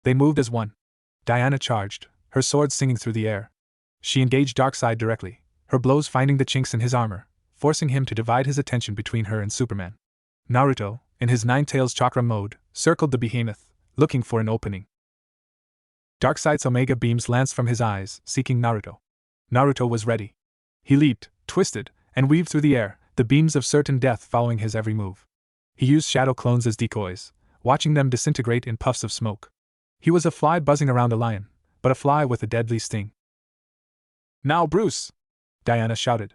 They moved as one. Diana charged, her sword singing through the air. She engaged Darkseid directly, her blows finding the chinks in his armor, forcing him to divide his attention between her and Superman. Naruto, in his Nine Tails chakra mode, circled the behemoth, looking for an opening. Darkseid's Omega beams lanced from his eyes, seeking Naruto. Naruto was ready. He leaped, twisted, and weaved through the air, the beams of certain death following his every move. He used shadow clones as decoys, watching them disintegrate in puffs of smoke. He was a fly buzzing around a lion, but a fly with a deadly sting. Now, Bruce! Diana shouted.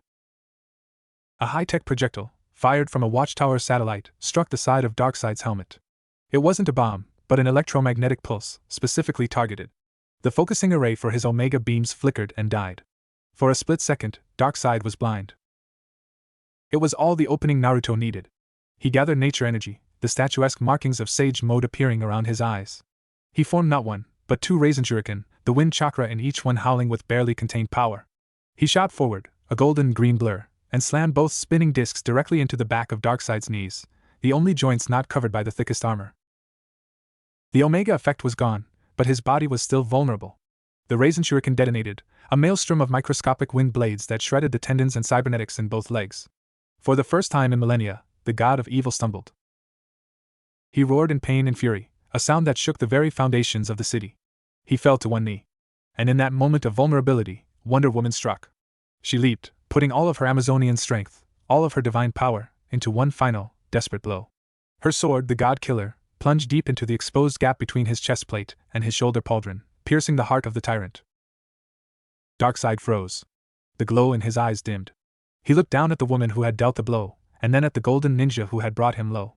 A high-tech projectile, fired from a Watchtower satellite, struck the side of Darkseid's helmet. It wasn't a bomb, but an electromagnetic pulse, specifically targeted. The focusing array for his Omega beams flickered and died. For a split second, Darkseid was blind. It was all the opening Naruto needed. He gathered nature energy, the statuesque markings of sage mode appearing around his eyes. He formed not one, but two Raisin Shuriken, the wind chakra in each one howling with barely contained power. He shot forward, a golden-green blur, and slammed both spinning discs directly into the back of Darkseid's knees, the only joints not covered by the thickest armor. The Omega effect was gone, but his body was still vulnerable. The Raisin Shuriken detonated, a maelstrom of microscopic wind blades that shredded the tendons and cybernetics in both legs. For the first time in millennia, the god of evil stumbled. He roared in pain and fury, a sound that shook the very foundations of the city. He fell to one knee. And in that moment of vulnerability, Wonder Woman struck. She leaped, putting all of her Amazonian strength, all of her divine power, into one final, desperate blow. Her sword, the God Killer, plunged deep into the exposed gap between his chest plate and his shoulder pauldron, piercing the heart of the tyrant. Darkseid froze. The glow in his eyes dimmed. He looked down at the woman who had dealt the blow, and then at the golden ninja who had brought him low.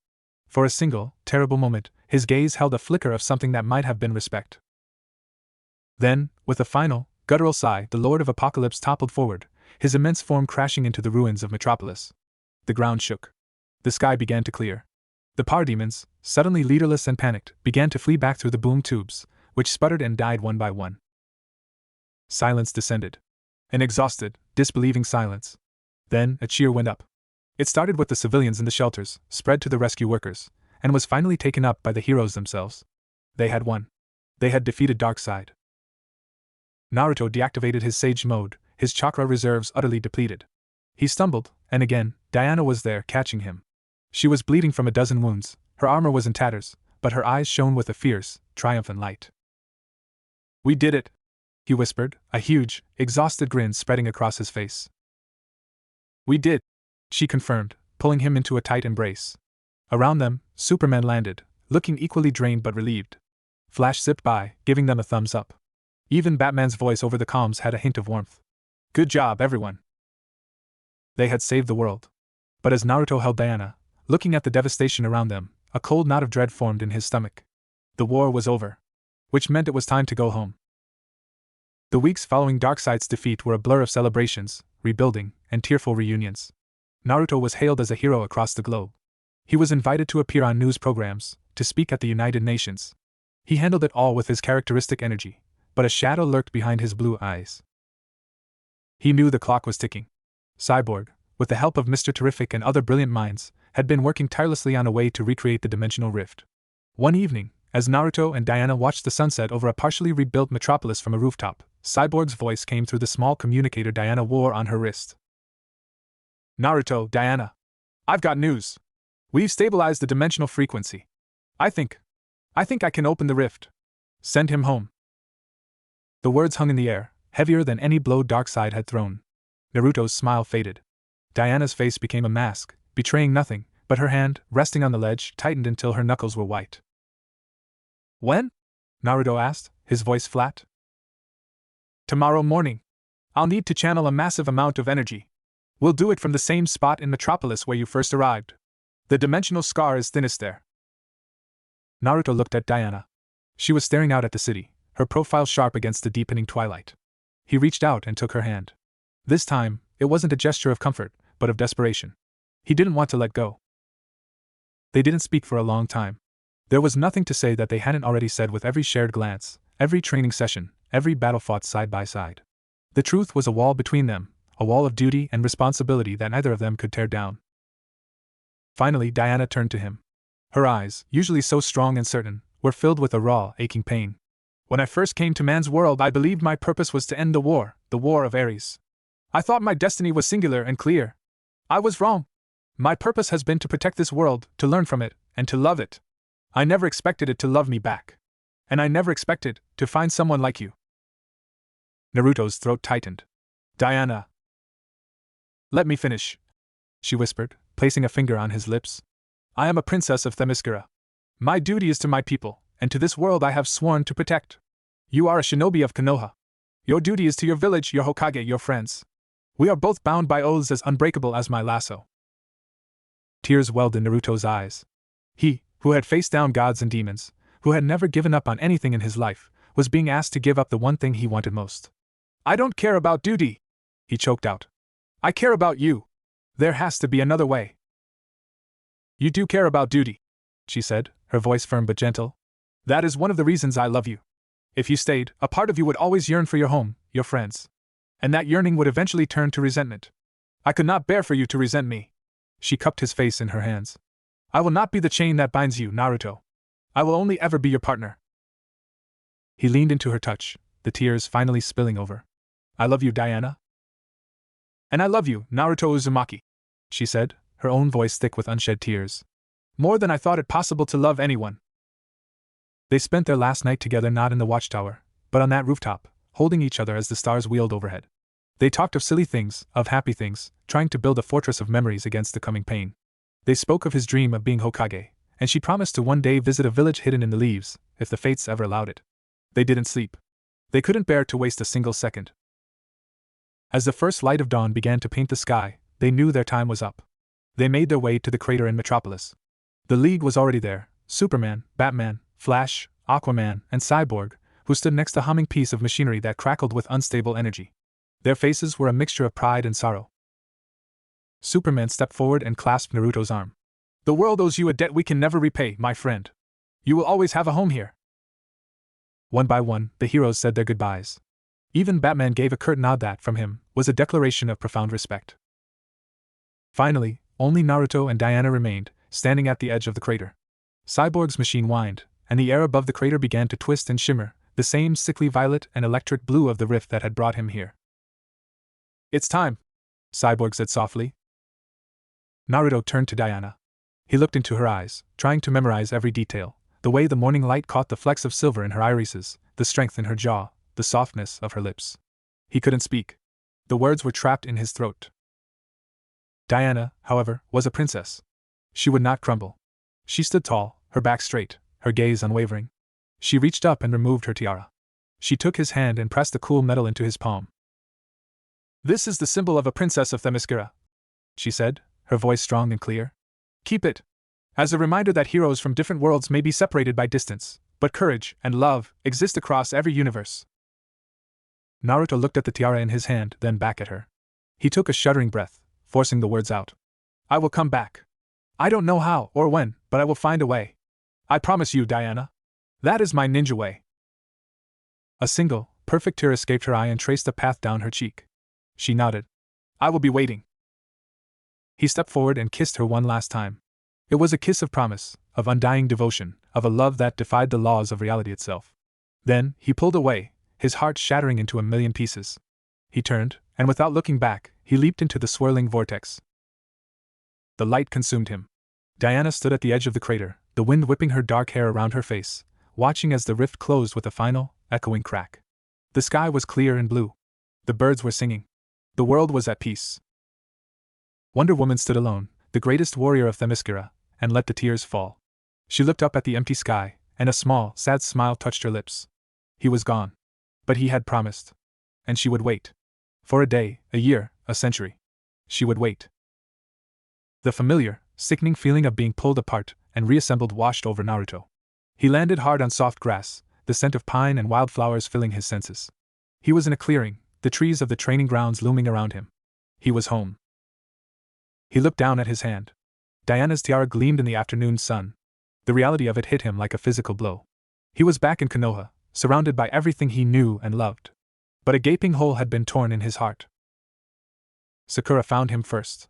For a single, terrible moment, his gaze held a flicker of something that might have been respect. Then, with a final, guttural sigh, the Lord of Apocalypse toppled forward, his immense form crashing into the ruins of Metropolis. The ground shook. The sky began to clear. The parademons, suddenly leaderless and panicked, began to flee back through the boom tubes, which sputtered and died one by one. Silence descended. An exhausted, disbelieving silence. Then, a cheer went up. It started with the civilians in the shelters, spread to the rescue workers, and was finally taken up by the heroes themselves. They had won. They had defeated Darkseid. Naruto deactivated his Sage mode, his chakra reserves utterly depleted. He stumbled, and again, Diana was there, catching him. She was bleeding from a dozen wounds, her armor was in tatters, but her eyes shone with a fierce, triumphant light. "We did it," he whispered, a huge, exhausted grin spreading across his face. "We did," she confirmed, pulling him into a tight embrace. Around them, Superman landed, looking equally drained but relieved. Flash zipped by, giving them a thumbs up. Even Batman's voice over the comms had a hint of warmth. "Good job, everyone." They had saved the world. But as Naruto held Diana, looking at the devastation around them, a cold knot of dread formed in his stomach. The war was over. Which meant it was time to go home. The weeks following Darkseid's defeat were a blur of celebrations, rebuilding, and tearful reunions. Naruto was hailed as a hero across the globe. He was invited to appear on news programs, to speak at the United Nations. He handled it all with his characteristic energy, but a shadow lurked behind his blue eyes. He knew the clock was ticking. Cyborg, with the help of Mr. Terrific and other brilliant minds, had been working tirelessly on a way to recreate the dimensional rift. One evening, as Naruto and Diana watched the sunset over a partially rebuilt metropolis from a rooftop, Cyborg's voice came through the small communicator Diana wore on her wrist. "Naruto, Diana. I've got news. We've stabilized the dimensional frequency. I think I can open the rift. Send him home." The words hung in the air, heavier than any blow Darkseid had thrown. Naruto's smile faded. Diana's face became a mask, betraying nothing, but her hand, resting on the ledge, tightened until her knuckles were white. "When?" Naruto asked, his voice flat. "Tomorrow morning. I'll need to channel a massive amount of energy. We'll do it from the same spot in Metropolis where you first arrived. The dimensional scar is thinnest there." Naruto looked at Diana. She was staring out at the city, her profile sharp against the deepening twilight. He reached out and took her hand. This time, it wasn't a gesture of comfort, but of desperation. He didn't want to let go. They didn't speak for a long time. There was nothing to say that they hadn't already said with every shared glance, every training session, every battle fought side by side. The truth was a wall between them, a wall of duty and responsibility that neither of them could tear down. Finally, Diana turned to him. Her eyes, usually so strong and certain, were filled with a raw, aching pain. "When I first came to man's world, I believed my purpose was to end the war of Ares. I thought my destiny was singular and clear. I was wrong. My purpose has been to protect this world, to learn from it, and to love it. I never expected it to love me back. And I never expected to find someone like you." Naruto's throat tightened. "Diana. Let me finish," she whispered, placing a finger on his lips. "I am a princess of Themyscira. My duty is to my people, and to this world I have sworn to protect. You are a shinobi of Konoha. Your duty is to your village, your Hokage, your friends. We are both bound by oaths as unbreakable as my lasso." Tears welled in Naruto's eyes. He, who had faced down gods and demons, who had never given up on anything in his life, was being asked to give up the one thing he wanted most. "I don't care about duty," he choked out. "I care about you. There has to be another way." "You do care about duty," she said, her voice firm but gentle. "That is one of the reasons I love you. If you stayed, a part of you would always yearn for your home, your friends. And that yearning would eventually turn to resentment. I could not bear for you to resent me." She cupped his face in her hands. "I will not be the chain that binds you, Naruto. I will only ever be your partner." He leaned into her touch, the tears finally spilling over. "I love you, Diana." "And I love you, Naruto Uzumaki," she said, her own voice thick with unshed tears. "More than I thought it possible to love anyone." They spent their last night together not in the Watchtower, but on that rooftop, holding each other as the stars wheeled overhead. They talked of silly things, of happy things, trying to build a fortress of memories against the coming pain. They spoke of his dream of being Hokage, and she promised to one day visit a village hidden in the leaves, if the fates ever allowed it. They didn't sleep. They couldn't bear to waste a single second. As the first light of dawn began to paint the sky, they knew their time was up. They made their way to the crater in Metropolis. The League was already there: Superman, Batman, Flash, Aquaman, and Cyborg, who stood next to a humming piece of machinery that crackled with unstable energy. Their faces were a mixture of pride and sorrow. Superman stepped forward and clasped Naruto's arm. "The world owes you a debt we can never repay, my friend. You will always have a home here." One by one, the heroes said their goodbyes. Even Batman gave a curt nod that, from him, was a declaration of profound respect. Finally, only Naruto and Diana remained, standing at the edge of the crater. Cyborg's machine whined, and the air above the crater began to twist and shimmer, the same sickly violet and electric blue of the rift that had brought him here. "It's time," Cyborg said softly. Naruto turned to Diana. He looked into her eyes, trying to memorize every detail, the way the morning light caught the flecks of silver in her irises, the strength in her jaw, the softness of her lips. He couldn't speak. The words were trapped in his throat. Diana, however, was a princess. She would not crumble. She stood tall, her back straight, her gaze unwavering. She reached up and removed her tiara. She took his hand and pressed the cool metal into his palm. "This is the symbol of a princess of Themyscira," she said, her voice strong and clear. "Keep it, as a reminder that heroes from different worlds may be separated by distance, but courage and love exist across every universe." Naruto looked at the tiara in his hand, then back at her. He took a shuddering breath, forcing the words out. "I will come back. I don't know how or when, but I will find a way. I promise you, Diana. That is my ninja way." A single, perfect tear escaped her eye and traced a path down her cheek. She nodded. I will be waiting. He stepped forward and kissed her one last time. It was a kiss of promise, of undying devotion, of a love that defied the laws of reality itself. Then, he pulled away, his heart shattering into a million pieces. He turned, and without looking back, he leaped into the swirling vortex. The light consumed him. Diana stood at the edge of the crater, the wind whipping her dark hair around her face, watching as the rift closed with a final, echoing crack. The sky was clear and blue. The birds were singing. The world was at peace. Wonder Woman stood alone, the greatest warrior of Themyscira, and let the tears fall. She looked up at the empty sky, and a small, sad smile touched her lips. He was gone. But he had promised. And she would wait. For a day, a year, a century. She would wait. The familiar, sickening feeling of being pulled apart and reassembled washed over Naruto. He landed hard on soft grass, the scent of pine and wildflowers filling his senses. He was in a clearing, the trees of the training grounds looming around him. He was home. He looked down at his hand. Diana's tiara gleamed in the afternoon sun. The reality of it hit him like a physical blow. He was back in Konoha, surrounded by everything he knew and loved. But a gaping hole had been torn in his heart. Sakura found him first.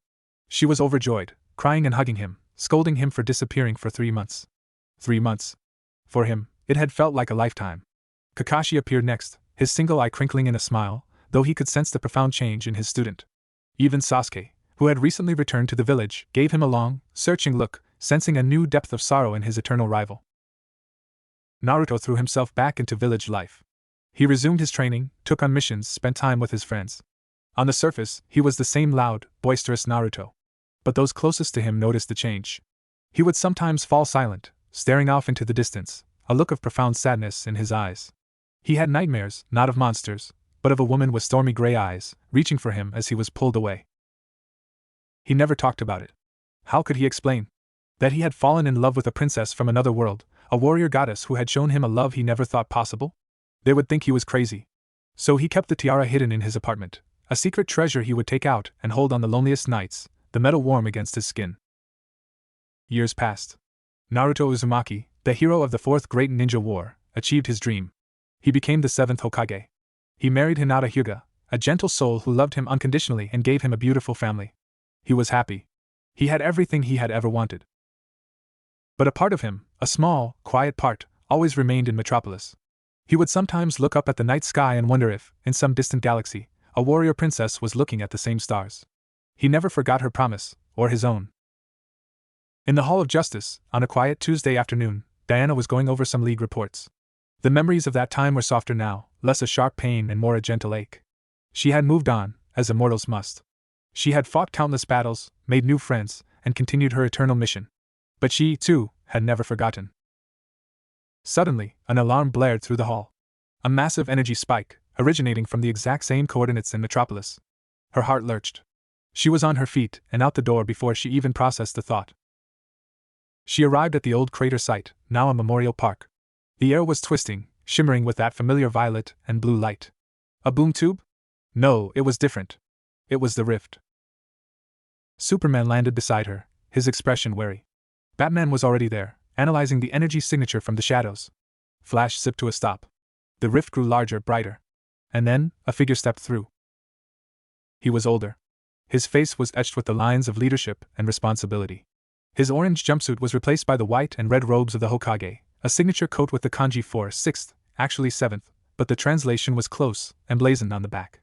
She was overjoyed, crying and hugging him, scolding him for disappearing for 3 months. 3 months. For him, it had felt like a lifetime. Kakashi appeared next, his single eye crinkling in a smile, though he could sense the profound change in his student. Even Sasuke, who had recently returned to the village, gave him a long, searching look, sensing a new depth of sorrow in his eternal rival. Naruto threw himself back into village life. He resumed his training, took on missions, spent time with his friends. On the surface, he was the same loud, boisterous Naruto. But those closest to him noticed the change. He would sometimes fall silent, staring off into the distance, a look of profound sadness in his eyes. He had nightmares, not of monsters, but of a woman with stormy gray eyes, reaching for him as he was pulled away. He never talked about it. How could he explain? That he had fallen in love with a princess from another world, a warrior goddess who had shown him a love he never thought possible? They would think he was crazy. So he kept the tiara hidden in his apartment, a secret treasure he would take out and hold on the loneliest nights, the metal warm against his skin. Years passed. Naruto Uzumaki, the hero of the Fourth Great Ninja War, achieved his dream. He became the 7th Hokage. He married Hinata Hyuga, a gentle soul who loved him unconditionally and gave him a beautiful family. He was happy. He had everything he had ever wanted. But a part of him, a small, quiet part, always remained in Metropolis. He would sometimes look up at the night sky and wonder if, in some distant galaxy, a warrior princess was looking at the same stars. He never forgot her promise, or his own. In the Hall of Justice, on a quiet Tuesday afternoon, Diana was going over some League reports. The memories of that time were softer now, less a sharp pain and more a gentle ache. She had moved on, as immortals must. She had fought countless battles, made new friends, and continued her eternal mission. But she, too, had never forgotten. Suddenly, an alarm blared through the hall. A massive energy spike, originating from the exact same coordinates in Metropolis. Her heart lurched. She was on her feet and out the door before she even processed the thought. She arrived at the old crater site, now a memorial park. The air was twisting, shimmering with that familiar violet and blue light. A boom tube? No, it was different. It was the rift. Superman landed beside her, his expression wary. Batman was already there, analyzing the energy signature from the shadows. Flash zipped to a stop. The rift grew larger, brighter. And then, a figure stepped through. He was older. His face was etched with the lines of leadership and responsibility. His orange jumpsuit was replaced by the white and red robes of the Hokage, a signature coat with the kanji for 6th, actually 7th, but the translation was close, emblazoned on the back.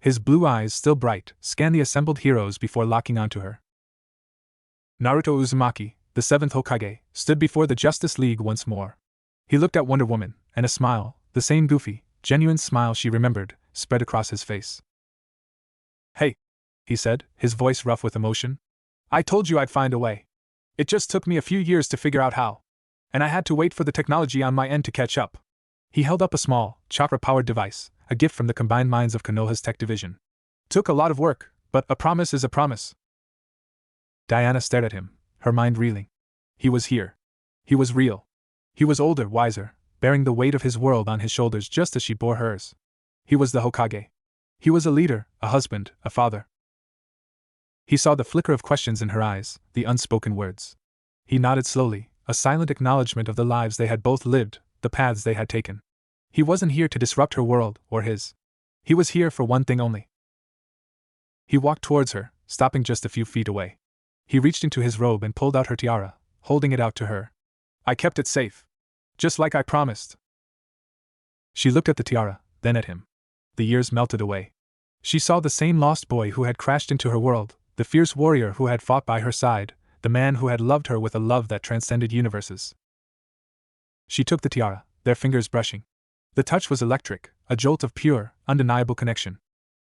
His blue eyes, still bright, scanned the assembled heroes before locking onto her. Naruto Uzumaki, the 7th Hokage, stood before the Justice League once more. He looked at Wonder Woman, and a smile, the same goofy, genuine smile she remembered, spread across his face. "Hey," he said, his voice rough with emotion. "I told you I'd find a way. It just took me a few years to figure out how. And I had to wait for the technology on my end to catch up." He held up a small, chakra-powered device, a gift from the combined minds of Konoha's tech division. "Took a lot of work, but a promise is a promise." Diana stared at him, her mind reeling. He was here. He was real. He was older, wiser, bearing the weight of his world on his shoulders just as she bore hers. He was the Hokage. He was a leader, a husband, a father. He saw the flicker of questions in her eyes, the unspoken words. He nodded slowly, a silent acknowledgement of the lives they had both lived, the paths they had taken. He wasn't here to disrupt her world or his. He was here for one thing only. He walked towards her, stopping just a few feet away. He reached into his robe and pulled out her tiara, holding it out to her. I kept it safe. Just like I promised. She looked at the tiara, then at him. The years melted away. She saw the same lost boy who had crashed into her world, the fierce warrior who had fought by her side, the man who had loved her with a love that transcended universes. She took the tiara, their fingers brushing. The touch was electric, a jolt of pure, undeniable connection.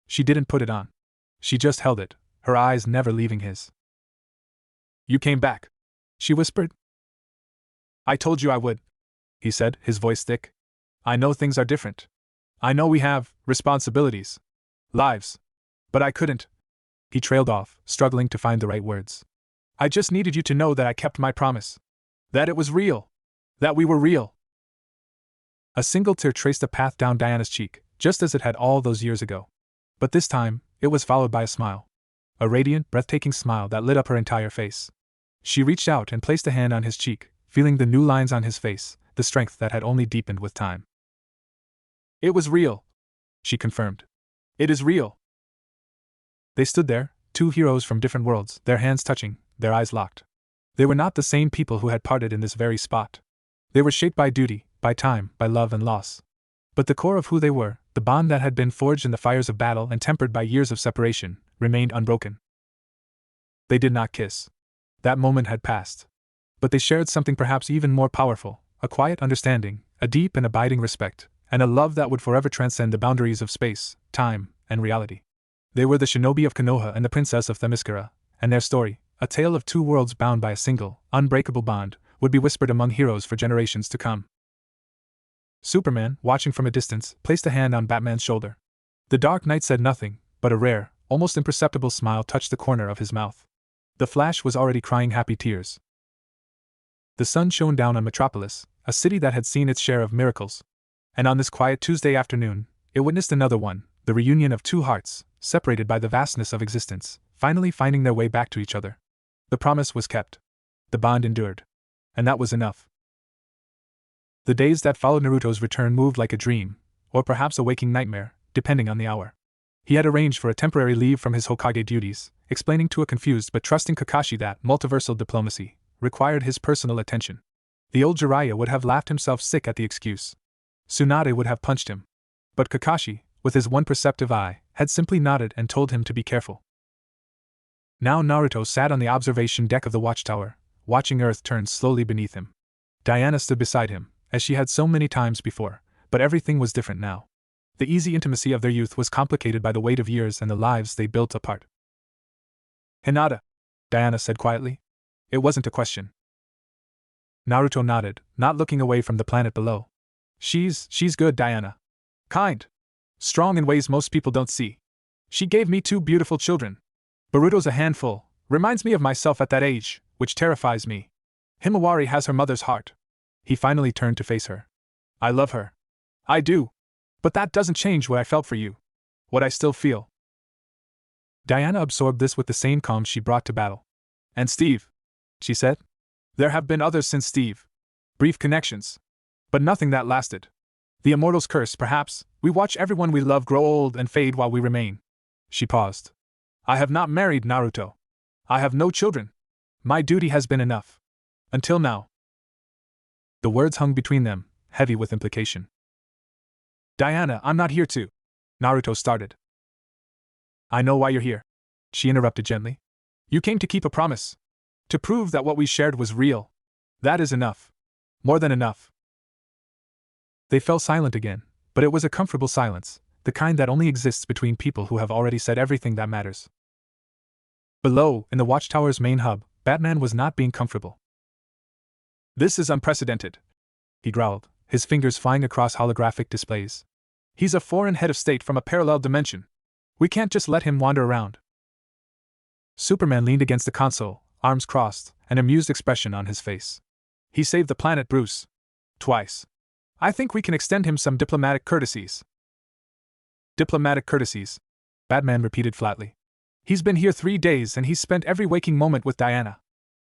She didn't put it on. She just held it, her eyes never leaving his. You came back, she whispered. I told you I would, he said, his voice thick. I know things are different. I know we have responsibilities, lives. But I couldn't. He trailed off, struggling to find the right words. I just needed you to know that I kept my promise. That it was real. That we were real. A single tear traced a path down Diana's cheek, just as it had all those years ago. But this time, it was followed by a smile. A radiant, breathtaking smile that lit up her entire face. She reached out and placed a hand on his cheek, feeling the new lines on his face, the strength that had only deepened with time. It was real, she confirmed. It is real. They stood there, two heroes from different worlds, their hands touching, their eyes locked. They were not the same people who had parted in this very spot. They were shaped by duty, by time, by love and loss. But the core of who they were, the bond that had been forged in the fires of battle and tempered by years of separation, remained unbroken. They did not kiss. That moment had passed. But they shared something perhaps even more powerful, a quiet understanding, a deep and abiding respect, and a love that would forever transcend the boundaries of space, time, and reality. They were the shinobi of Konoha and the princess of Themyscira, and their story, a tale of two worlds bound by a single, unbreakable bond, would be whispered among heroes for generations to come. Superman, watching from a distance, placed a hand on Batman's shoulder. The Dark Knight said nothing, but a rare, almost imperceptible smile touched the corner of his mouth. The Flash was already crying happy tears. The sun shone down on Metropolis, a city that had seen its share of miracles. And on this quiet Tuesday afternoon, it witnessed another one, the reunion of two hearts, separated by the vastness of existence, finally finding their way back to each other. The promise was kept. The bond endured. And that was enough. The days that followed Naruto's return moved like a dream, or perhaps a waking nightmare, depending on the hour. He had arranged for a temporary leave from his Hokage duties, explaining to a confused but trusting Kakashi that multiversal diplomacy required his personal attention. The old Jiraiya would have laughed himself sick at the excuse. Tsunade would have punched him. But Kakashi, with his one perceptive eye, had simply nodded and told him to be careful. Now Naruto sat on the observation deck of the Watchtower, watching Earth turn slowly beneath him. Diana stood beside him, as she had so many times before, but everything was different now. The easy intimacy of their youth was complicated by the weight of years and the lives they built apart. Hinata, Diana said quietly. It wasn't a question. Naruto nodded, not looking away from the planet below. She's good, Diana. Kind. Strong in ways most people don't see. She gave me two beautiful children. Boruto's a handful, reminds me of myself at that age, which terrifies me. Himawari has her mother's heart. He finally turned to face her. I love her. I do. But that doesn't change what I felt for you. What I still feel. Diana absorbed this with the same calm she brought to battle. And Steve, she said. There have been others since Steve. Brief connections. But nothing that lasted. The immortal's curse, perhaps. We watch everyone we love grow old and fade while we remain. She paused. I have not married Naruto. I have no children. My duty has been enough. Until now. The words hung between them, heavy with implication. Diana, I'm not here to. Naruto started. I know why you're here. She interrupted gently. You came to keep a promise. To prove that what we shared was real. That is enough. More than enough. They fell silent again, but it was a comfortable silence, the kind that only exists between people who have already said everything that matters. Below, in the Watchtower's main hub, Batman was not being comfortable. This is unprecedented, he growled, his fingers flying across holographic displays. He's a foreign head of state from a parallel dimension. We can't just let him wander around. Superman leaned against the console, arms crossed, an amused expression on his face. He saved the planet, Bruce. Twice. I think we can extend him some diplomatic courtesies. Diplomatic courtesies, Batman repeated flatly. He's been here 3 days and he's spent every waking moment with Diana.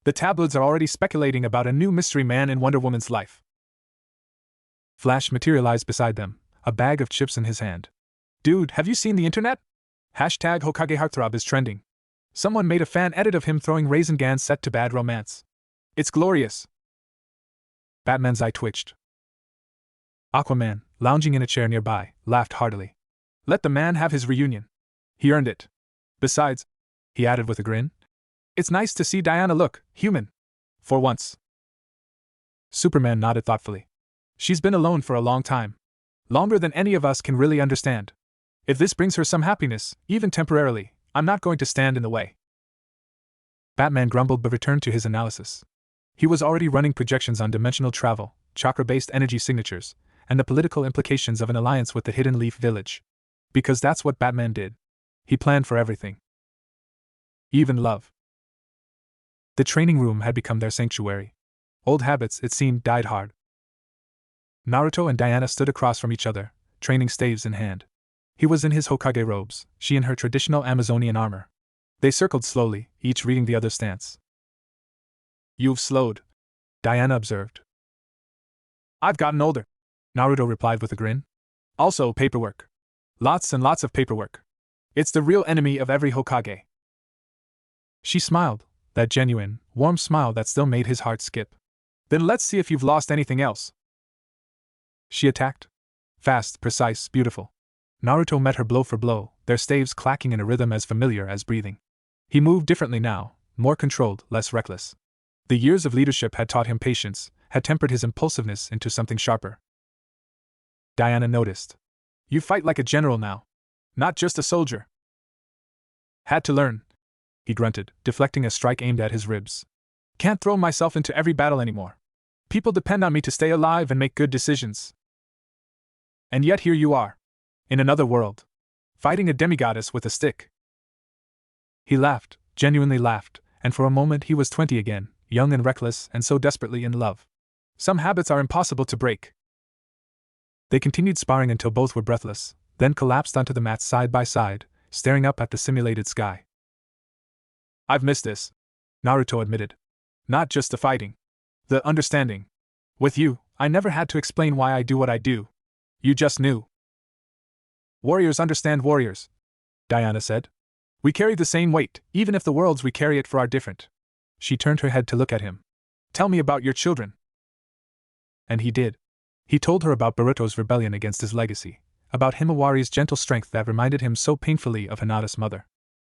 The tabloids are already speculating about a new mystery man in Wonder Woman's life. Flash materialized beside them, a bag of chips in his hand. Dude, have you seen the internet? Hashtag Hokage Heartthrob is trending. Someone made a fan edit of him throwing raisin gans set to Bad Romance. It's glorious. Batman's eye twitched. Aquaman, lounging in a chair nearby, laughed heartily. Let the man have his reunion. He earned it. Besides, he added with a grin, it's nice to see Diana look human. For once. Superman nodded thoughtfully. She's been alone for a long time. Longer than any of us can really understand. If this brings her some happiness, even temporarily, I'm not going to stand in the way. Batman grumbled but returned to his analysis. He was already running projections on dimensional travel, chakra-based energy signatures, and the political implications of an alliance with the Hidden Leaf Village. Because that's what Batman did. He planned for everything. Even love. The training room had become their sanctuary. Old habits, it seemed, died hard. Naruto and Diana stood across from each other, training staves in hand. He was in his Hokage robes, she in her traditional Amazonian armor. They circled slowly, each reading the other's stance. You've slowed, Diana observed. I've gotten older, Naruto replied with a grin. Also paperwork. Lots and lots of paperwork. It's the real enemy of every Hokage. She smiled, that genuine, warm smile that still made his heart skip. Then let's see if you've lost anything else. She attacked. Fast, precise, beautiful. Naruto met her blow for blow, their staves clacking in a rhythm as familiar as breathing. He moved differently now, more controlled, less reckless. The years of leadership had taught him patience, had tempered his impulsiveness into something sharper. Diana noticed. You fight like a general now. Not just a soldier. Had to learn, he grunted, deflecting a strike aimed at his ribs. Can't throw myself into every battle anymore. People depend on me to stay alive and make good decisions. And yet here you are. In another world. Fighting a demigoddess with a stick. He laughed, genuinely laughed, and for a moment he was 20 again, young and reckless and so desperately in love. Some habits are impossible to break. They continued sparring until both were breathless, then collapsed onto the mats side by side, staring up at the simulated sky. I've missed this, Naruto admitted. Not just the fighting. The understanding. With you, I never had to explain why I do what I do. You just knew. Warriors understand warriors, Diana said. We carry the same weight, even if the worlds we carry it for are different. She turned her head to look at him. Tell me about your children. And he did. He told her about Boruto's rebellion against his legacy, about Himawari's gentle strength that reminded him so painfully of Hinata's mother.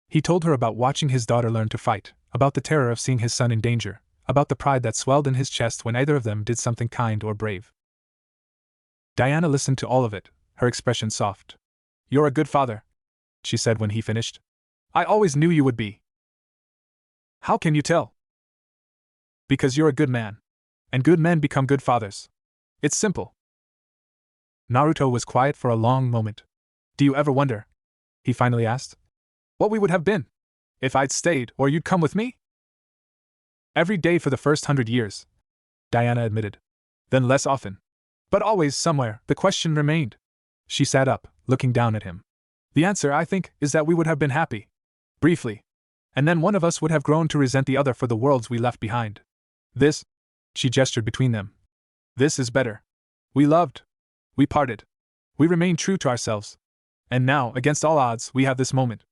He told her about watching his daughter learn to fight, about the terror of seeing his son in danger, about the pride that swelled in his chest when either of them did something kind or brave. Diana listened to all of it, her expression soft. You're a good father, she said when he finished. I always knew you would be. How can you tell? Because you're a good man. And good men become good fathers. It's simple. Naruto was quiet for a long moment. Do you ever wonder, he finally asked, what we would have been if I'd stayed or you'd come with me? Every day for the first 100 years, Diana admitted. Then less often. But always somewhere, the question remained. She sat up, looking down at him. The answer, I think, is that we would have been happy. Briefly. And then one of us would have grown to resent the other for the worlds we left behind. This, she gestured between them. This is better. We loved. We parted. We remained true to ourselves. And now, against all odds, we have this moment.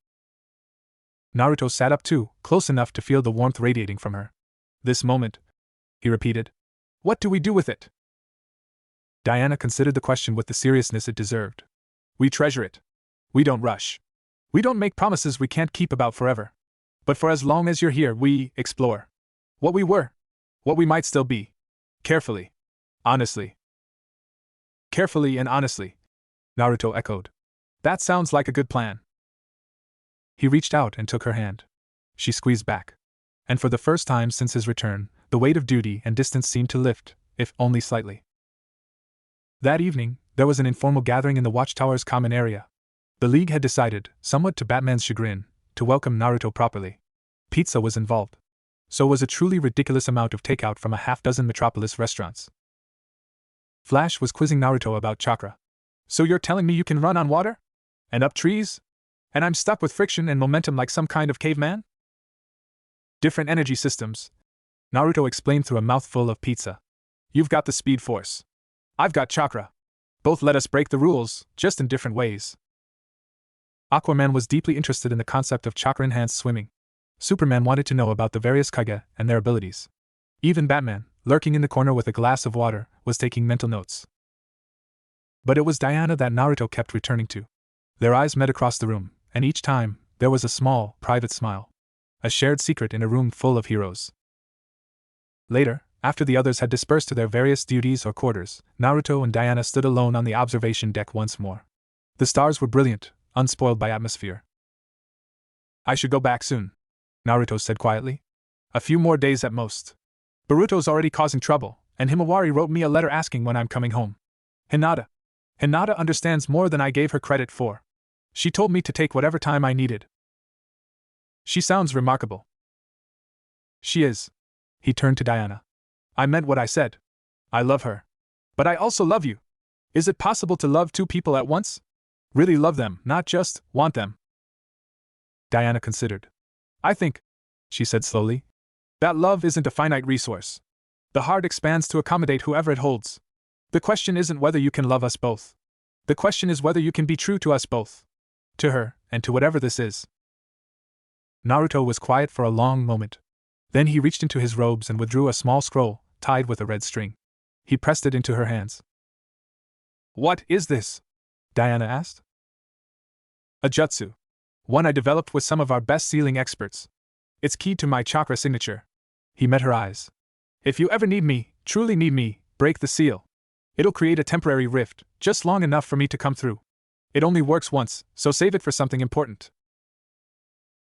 Naruto sat up too, close enough to feel the warmth radiating from her. This moment, he repeated. What do we do with it? Diana considered the question with the seriousness it deserved. We treasure it. We don't rush. We don't make promises we can't keep about forever. But for as long as you're here, we explore. What we were. What we might still be. Carefully. Honestly. Carefully and honestly, Naruto echoed. That sounds like a good plan. He reached out and took her hand. She squeezed back. And for the first time since his return, the weight of duty and distance seemed to lift, if only slightly. That evening, there was an informal gathering in the Watchtower's common area. The League had decided, somewhat to Batman's chagrin, to welcome Naruto properly. Pizza was involved. So was a truly ridiculous amount of takeout from a half-dozen metropolis restaurants. Flash was quizzing Naruto about chakra. So you're telling me you can run on water? And up trees? And I'm stuck with friction and momentum like some kind of caveman? Different energy systems, Naruto explained through a mouthful of pizza. You've got the speed force. I've got chakra. Both let us break the rules, just in different ways. Aquaman was deeply interested in the concept of chakra-enhanced swimming. Superman wanted to know about the various kage and their abilities. Even Batman, lurking in the corner with a glass of water, was taking mental notes. But it was Diana that Naruto kept returning to. Their eyes met across the room, and each time, there was a small, private smile. A shared secret in a room full of heroes. Later, after the others had dispersed to their various duties or quarters, Naruto and Diana stood alone on the observation deck once more. The stars were brilliant, unspoiled by atmosphere. I should go back soon, Naruto said quietly. A few more days at most. Boruto's already causing trouble, and Himawari wrote me a letter asking when I'm coming home. Hinata understands more than I gave her credit for. She told me to take whatever time I needed. She sounds remarkable. She is. He turned to Diana. I meant what I said. I love her. But I also love you. Is it possible to love two people at once? Really love them, not just want them. Diana considered. I think, she said slowly, that love isn't a finite resource. The heart expands to accommodate whoever it holds. The question isn't whether you can love us both. The question is whether you can be true to us both. To her, and to whatever this is. Naruto was quiet for a long moment. Then he reached into his robes and withdrew a small scroll, tied with a red string. He pressed it into her hands. What is this? Diana asked. A jutsu. One I developed with some of our best sealing experts. It's keyed to my chakra signature. He met her eyes. If you ever need me, truly need me, break the seal. It'll create a temporary rift, just long enough for me to come through. It only works once, so save it for something important.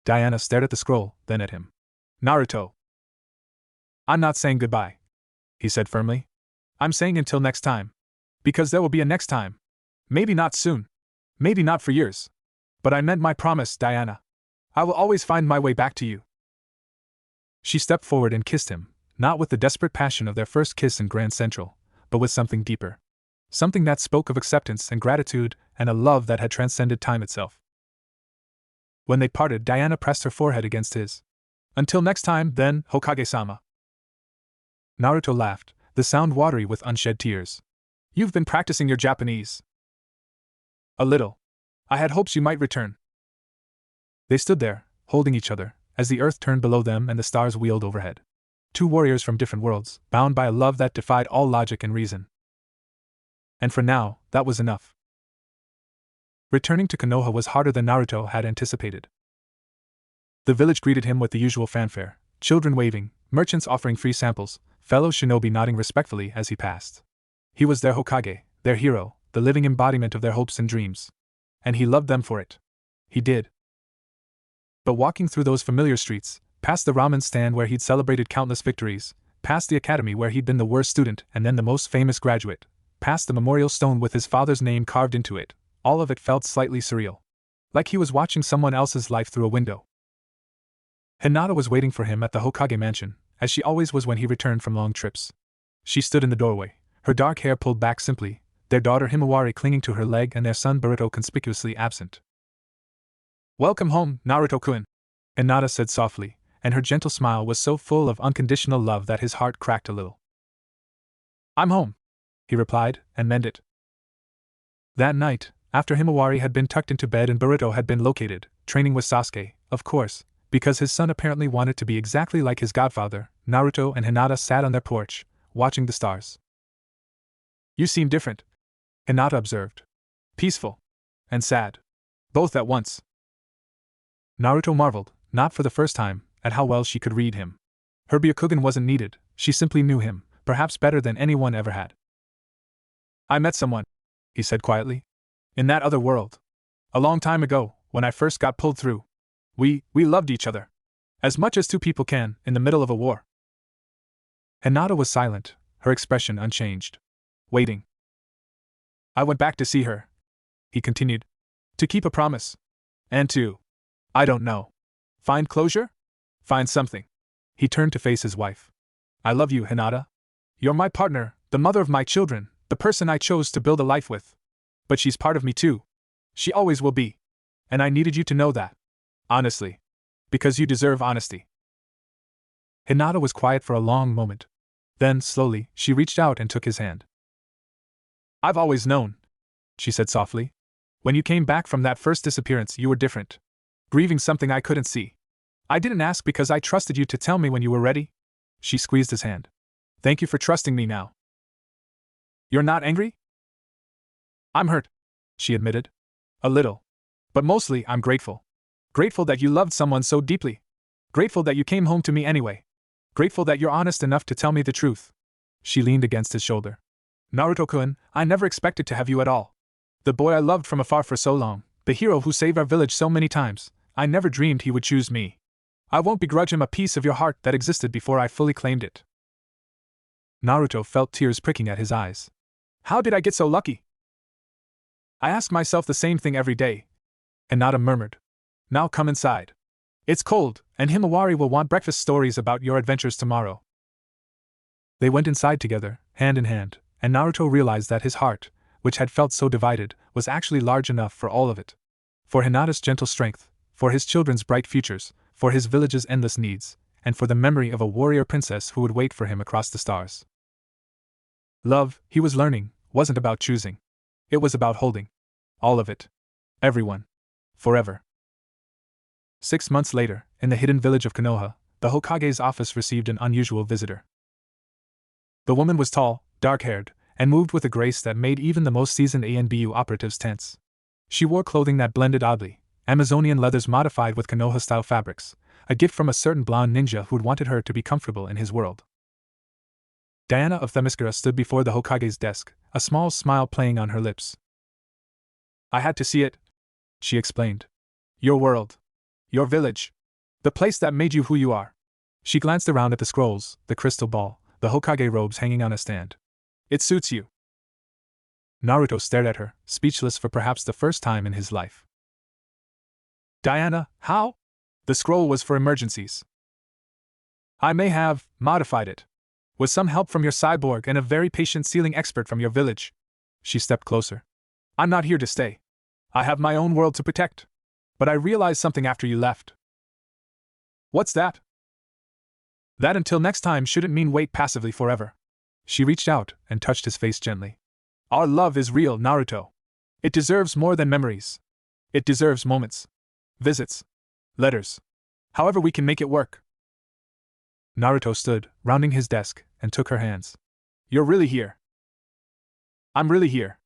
Diana stared at the scroll, then at him. Naruto. I'm not saying goodbye, he said firmly. I'm saying until next time. Because there will be a next time. Maybe not soon. Maybe not for years. But I meant my promise, Diana. I will always find my way back to you. She stepped forward and kissed him, not with the desperate passion of their first kiss in Grand Central, but with something deeper. Something that spoke of acceptance and gratitude and a love that had transcended time itself. When they parted, Diana pressed her forehead against his. Until next time, then, Hokage-sama. Naruto laughed, the sound watery with unshed tears. You've been practicing your Japanese. A little. I had hopes you might return. They stood there, holding each other, as the earth turned below them and the stars wheeled overhead. Two warriors from different worlds, bound by a love that defied all logic and reason. And for now, that was enough. Returning to Konoha was harder than Naruto had anticipated. The village greeted him with the usual fanfare, children waving, merchants offering free samples, fellow shinobi nodding respectfully as he passed. He was their Hokage, their hero, the living embodiment of their hopes and dreams. And he loved them for it. He did. But walking through those familiar streets, past the ramen stand where he'd celebrated countless victories, past the academy where he'd been the worst student and then the most famous graduate, past the memorial stone with his father's name carved into it, all of it felt slightly surreal. Like he was watching someone else's life through a window. Hinata was waiting for him at the Hokage mansion, as she always was when he returned from long trips. She stood in the doorway, her dark hair pulled back simply, their daughter Himawari clinging to her leg and their son Boruto conspicuously absent. Welcome home, Naruto-kun, Hinata said softly, and her gentle smile was so full of unconditional love that his heart cracked a little. I'm home, he replied, and meant it. That night, after Himawari had been tucked into bed and Boruto had been located, training with Sasuke, of course, because his son apparently wanted to be exactly like his godfather, Naruto and Hinata sat on their porch, watching the stars. You seem different, Hinata observed. Peaceful. And sad. Both at once. Naruto marveled, not for the first time, at how well she could read him. Her Byakugan wasn't needed, she simply knew him, perhaps better than anyone ever had. I met someone, he said quietly. In that other world. A long time ago, when I first got pulled through. We loved each other. As much as two people can, in the middle of a war. Hinata was silent, her expression unchanged. Waiting. I went back to see her, he continued. To keep a promise. And to, I don't know. Find closure? Find something. He turned to face his wife. I love you, Hinata. You're my partner, the mother of my children, the person I chose to build a life with. But she's part of me too. She always will be. And I needed you to know that. Honestly. Because you deserve honesty. Hinata was quiet for a long moment. Then, slowly, she reached out and took his hand. I've always known, she said softly. When you came back from that first disappearance, you were different. Grieving something I couldn't see. I didn't ask because I trusted you to tell me when you were ready. She squeezed his hand. Thank you for trusting me now. You're not angry? I'm hurt, she admitted. A little. But mostly, I'm grateful. Grateful that you loved someone so deeply. Grateful that you came home to me anyway. Grateful that you're honest enough to tell me the truth. She leaned against his shoulder. Naruto-kun, I never expected to have you at all. The boy I loved from afar for so long, the hero who saved our village so many times, I never dreamed he would choose me. I won't begrudge him a piece of your heart that existed before I fully claimed it. Naruto felt tears pricking at his eyes. How did I get so lucky? I ask myself the same thing every day. Hinata murmured. Now come inside. It's cold, and Himawari will want breakfast stories about your adventures tomorrow. They went inside together, hand in hand, and Naruto realized that his heart, which had felt so divided, was actually large enough for all of it. For Hinata's gentle strength, for his children's bright futures, for his village's endless needs, and for the memory of a warrior princess who would wait for him across the stars. Love, he was learning, wasn't about choosing. It was about holding. All of it. Everyone. Forever. 6 months later, in the hidden village of Konoha, the Hokage's office received an unusual visitor. The woman was tall, dark-haired, and moved with a grace that made even the most seasoned ANBU operatives tense. She wore clothing that blended oddly, Amazonian leathers modified with Konoha-style fabrics, a gift from a certain blonde ninja who'd wanted her to be comfortable in his world. Diana of Themyscira stood before the Hokage's desk, a small smile playing on her lips. I had to see it, she explained. Your world. Your village. The place that made you who you are. She glanced around at the scrolls, the crystal ball, the Hokage robes hanging on a stand. It suits you. Naruto stared at her, speechless for perhaps the first time in his life. Diana, how? The scroll was for emergencies. I may have modified it. With some help from your cyborg and a very patient sealing expert from your village. She stepped closer. I'm not here to stay. I have my own world to protect. But I realized something after you left. What's that? That until next time shouldn't mean wait passively forever. She reached out and touched his face gently. Our love is real, Naruto. It deserves more than memories. It deserves moments. Visits. Letters. However we can make it work. Naruto stood, rounding his desk, and took her hands. You're really here. I'm really here.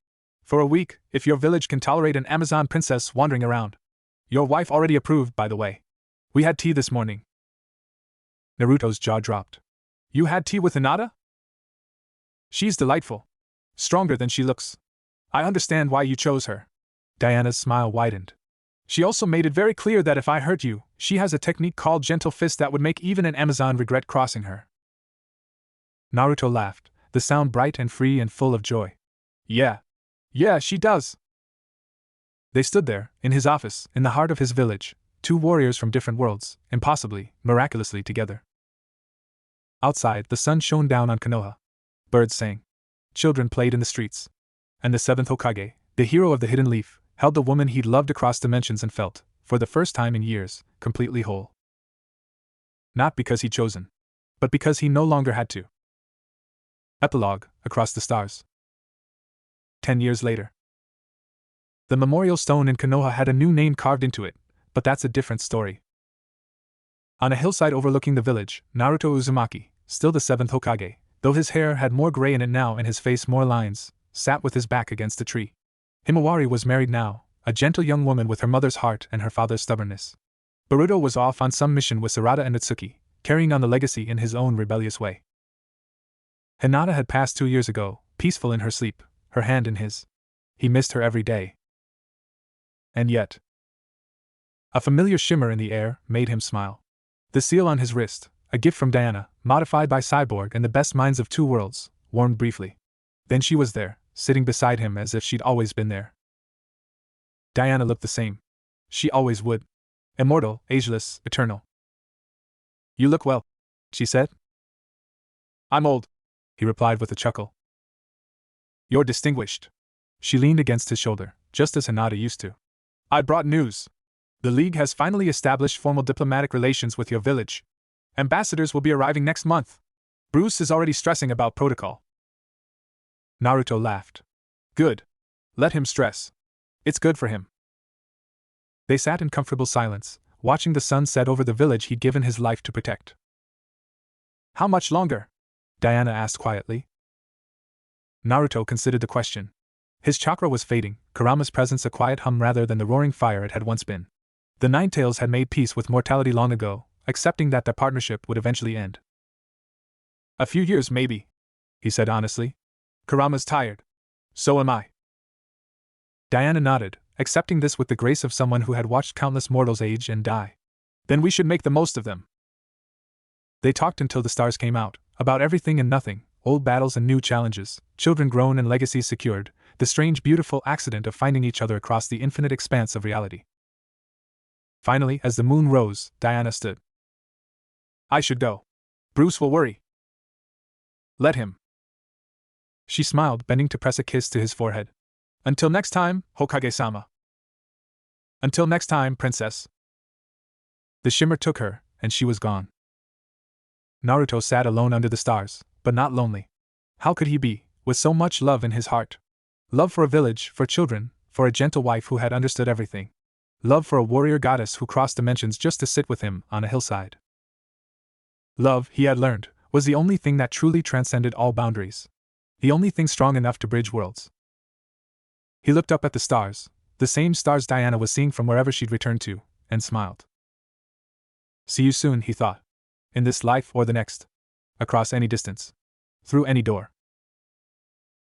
For a week, if your village can tolerate an Amazon princess wandering around. Your wife already approved, by the way. We had tea this morning. Naruto's jaw dropped. You had tea with Hinata? She's delightful. Stronger than she looks. I understand why you chose her. Diana's smile widened. She also made it very clear that if I hurt you, she has a technique called Gentle Fist that would make even an Amazon regret crossing her. Naruto laughed, the sound bright and free and full of joy. Yeah, she does. They stood there, in his office, in the heart of his village, two warriors from different worlds, impossibly, miraculously together. Outside, the sun shone down on Konoha. Birds sang. Children played in the streets. And the seventh Hokage, the hero of the hidden leaf, held the woman he'd loved across dimensions and felt, for the first time in years, completely whole. Not because he'd chosen, but because he no longer had to. Epilogue, Across the Stars. 10 years later. The memorial stone in Konoha had a new name carved into it, but that's a different story. On a hillside overlooking the village, Naruto Uzumaki, still the seventh Hokage, though his hair had more gray in it now and his face more lines, sat with his back against a tree. Himawari was married now, a gentle young woman with her mother's heart and her father's stubbornness. Boruto was off on some mission with Sarada and Natsuki, carrying on the legacy in his own rebellious way. Hinata had passed 2 years ago, peaceful in her sleep, her hand in his. He missed her every day. And yet, a familiar shimmer in the air made him smile. The seal on his wrist, a gift from Diana, modified by Cyborg and the best minds of two worlds, warmed briefly. Then she was there, sitting beside him as if she'd always been there. Diana looked the same. She always would. Immortal, ageless, eternal. You look well, she said. I'm old, he replied with a chuckle. You're distinguished. She leaned against his shoulder, just as Hinata used to. I brought news. The League has finally established formal diplomatic relations with your village. Ambassadors will be arriving next month. Bruce is already stressing about protocol. Naruto laughed. Good. Let him stress. It's good for him. They sat in comfortable silence, watching the sun set over the village he'd given his life to protect. How much longer? Diana asked quietly. Naruto considered the question. His chakra was fading, Kurama's presence a quiet hum rather than the roaring fire it had once been. The Ninetales had made peace with mortality long ago, accepting that their partnership would eventually end. A few years maybe, he said honestly. Kurama's tired. So am I. Diana nodded, accepting this with the grace of someone who had watched countless mortals age and die. Then we should make the most of them. They talked until the stars came out, about everything and nothing, old battles and new challenges, children grown and legacies secured, the strange beautiful accident of finding each other across the infinite expanse of reality. Finally, as the moon rose, Diana stood. I should go. Bruce will worry. Let him. She smiled, bending to press a kiss to his forehead. Until next time, Hokage-sama. Until next time, princess. The shimmer took her, and she was gone. Naruto sat alone under the stars, but not lonely. How could he be, with so much love in his heart? Love for a village, for children, for a gentle wife who had understood everything. Love for a warrior goddess who crossed dimensions just to sit with him on a hillside. Love, he had learned, was the only thing that truly transcended all boundaries. The only thing strong enough to bridge worlds. He looked up at the stars, the same stars Diana was seeing from wherever she'd returned to, and smiled. See you soon, he thought. In this life or the next. Across any distance. Through any door.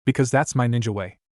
Because that's my ninja way.